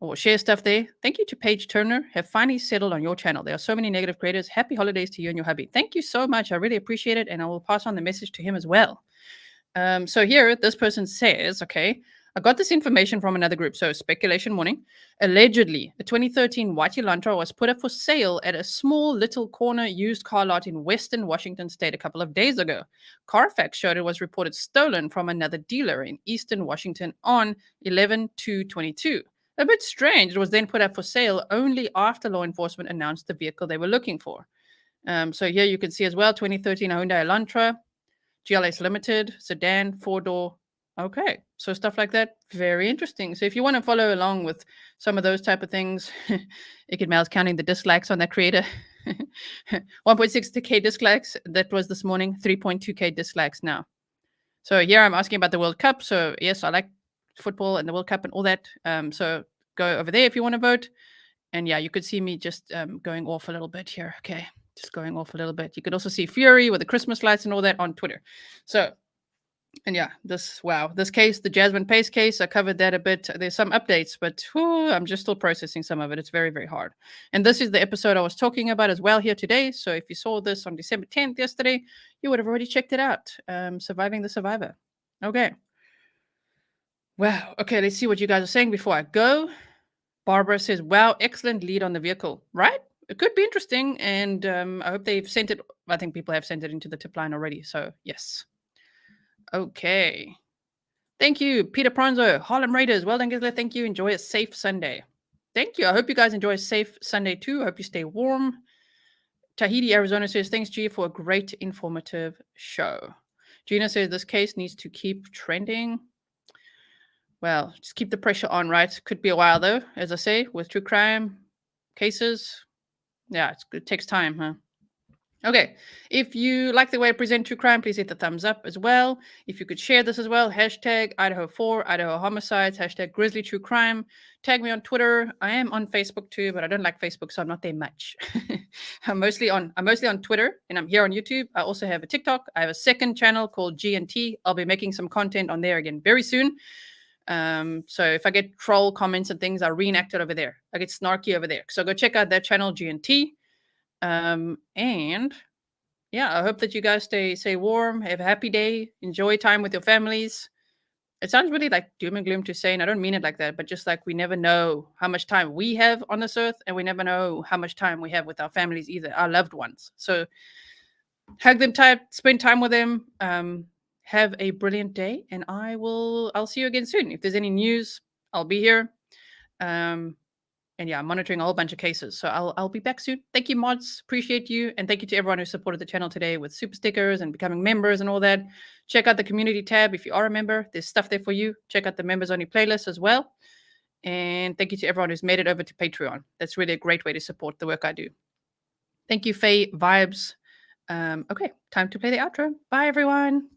or share stuff there. Thank you to Paige Turner. Have finally settled on your channel. There are so many negative creators. Happy holidays to you and your hubby. Thank you so much. I really appreciate it, and I will pass on the message to him as well. So here, this person says, okay, I got this information from another group. So speculation warning. Allegedly, a 2013 white Elantra was put up for sale at a small little corner used car lot in Western Washington State a couple of days ago. Carfax showed it was reported stolen from another dealer in Eastern Washington on 11/2/22. A bit strange. It was then put up for sale only after law enforcement announced the vehicle they were looking for. So here you can see as well, 2013 Hyundai Elantra, GLS Limited, sedan, 4-door. Okay, so stuff like that, very interesting. So if you want to follow along with some of those type of things, Ikid Mail's counting the dislikes on that creator. 1.6K dislikes, that was this morning, 3.2K dislikes now. So here I'm asking about the World Cup. So yes, I like football and the World Cup and all that. So go over there if you want to vote. And yeah, you could see me just going off a little bit here. Okay, just going off a little bit. You could also see Fury with the Christmas lights and all that on Twitter. So, and yeah, this case, the Jasmine Pace case, I covered that a bit. There's some updates, but I'm just still processing some of it. It's very, very hard. And this is the episode I was talking about as well here today. So if you saw this on December 10th yesterday, you would have already checked it out. Surviving the Survivor. Okay. Wow. Okay, let's see what you guys are saying before I go. Barbara says, wow, excellent lead on the vehicle. Right? It could be interesting. And I hope they've sent it. I think people have sent it into the tip line already. So yes. Okay. Thank you, Peter Pronzo, Harlem Raiders. Well done, Grizzly. Thank you. Enjoy a safe Sunday. Thank you. I hope you guys enjoy a safe Sunday too. I hope you stay warm. Tahiti, Arizona says, thanks, G, for a great informative show. Gina says, this case needs to keep trending. Well, just keep the pressure on, right? Could be a while, though, as I say, with true crime cases. Yeah, it takes time, huh? Okay, if you like the way I present true crime, please hit the thumbs up as well. If you could share this as well, hashtag Idaho4, Idaho Homicides, hashtag Grizzly True Crime. Tag me on Twitter. I am on Facebook too, but I don't like Facebook, so I'm not there much. I'm mostly on Twitter, and I'm here on YouTube. I also have a TikTok. I have a second channel called G&T. I'll be making some content on there again very soon. So if I get troll comments and things, I reenact it over there. I get snarky over there. So go check out that channel, G&T. And yeah, I hope that you guys stay warm, have a happy day, enjoy time with your families. It sounds really like doom and gloom to say, and I don't mean it like that, but just like we never know how much time we have on this earth, and we never know how much time we have with our families either, our loved ones. So hug them tight, spend time with them. Have a brilliant day, and I'll see you again soon. If there's any news, I'll be here. And yeah, I'm monitoring a whole bunch of cases. So I'll be back soon. Thank you, mods. Appreciate you. And thank you to everyone who supported the channel today with super stickers and becoming members and all that. Check out the community tab if you are a member. There's stuff there for you. Check out the members only playlist as well. And thank you to everyone who's made it over to Patreon. That's really a great way to support the work I do. Thank you, Faye Vibes. Okay, time to play the outro. Bye, everyone.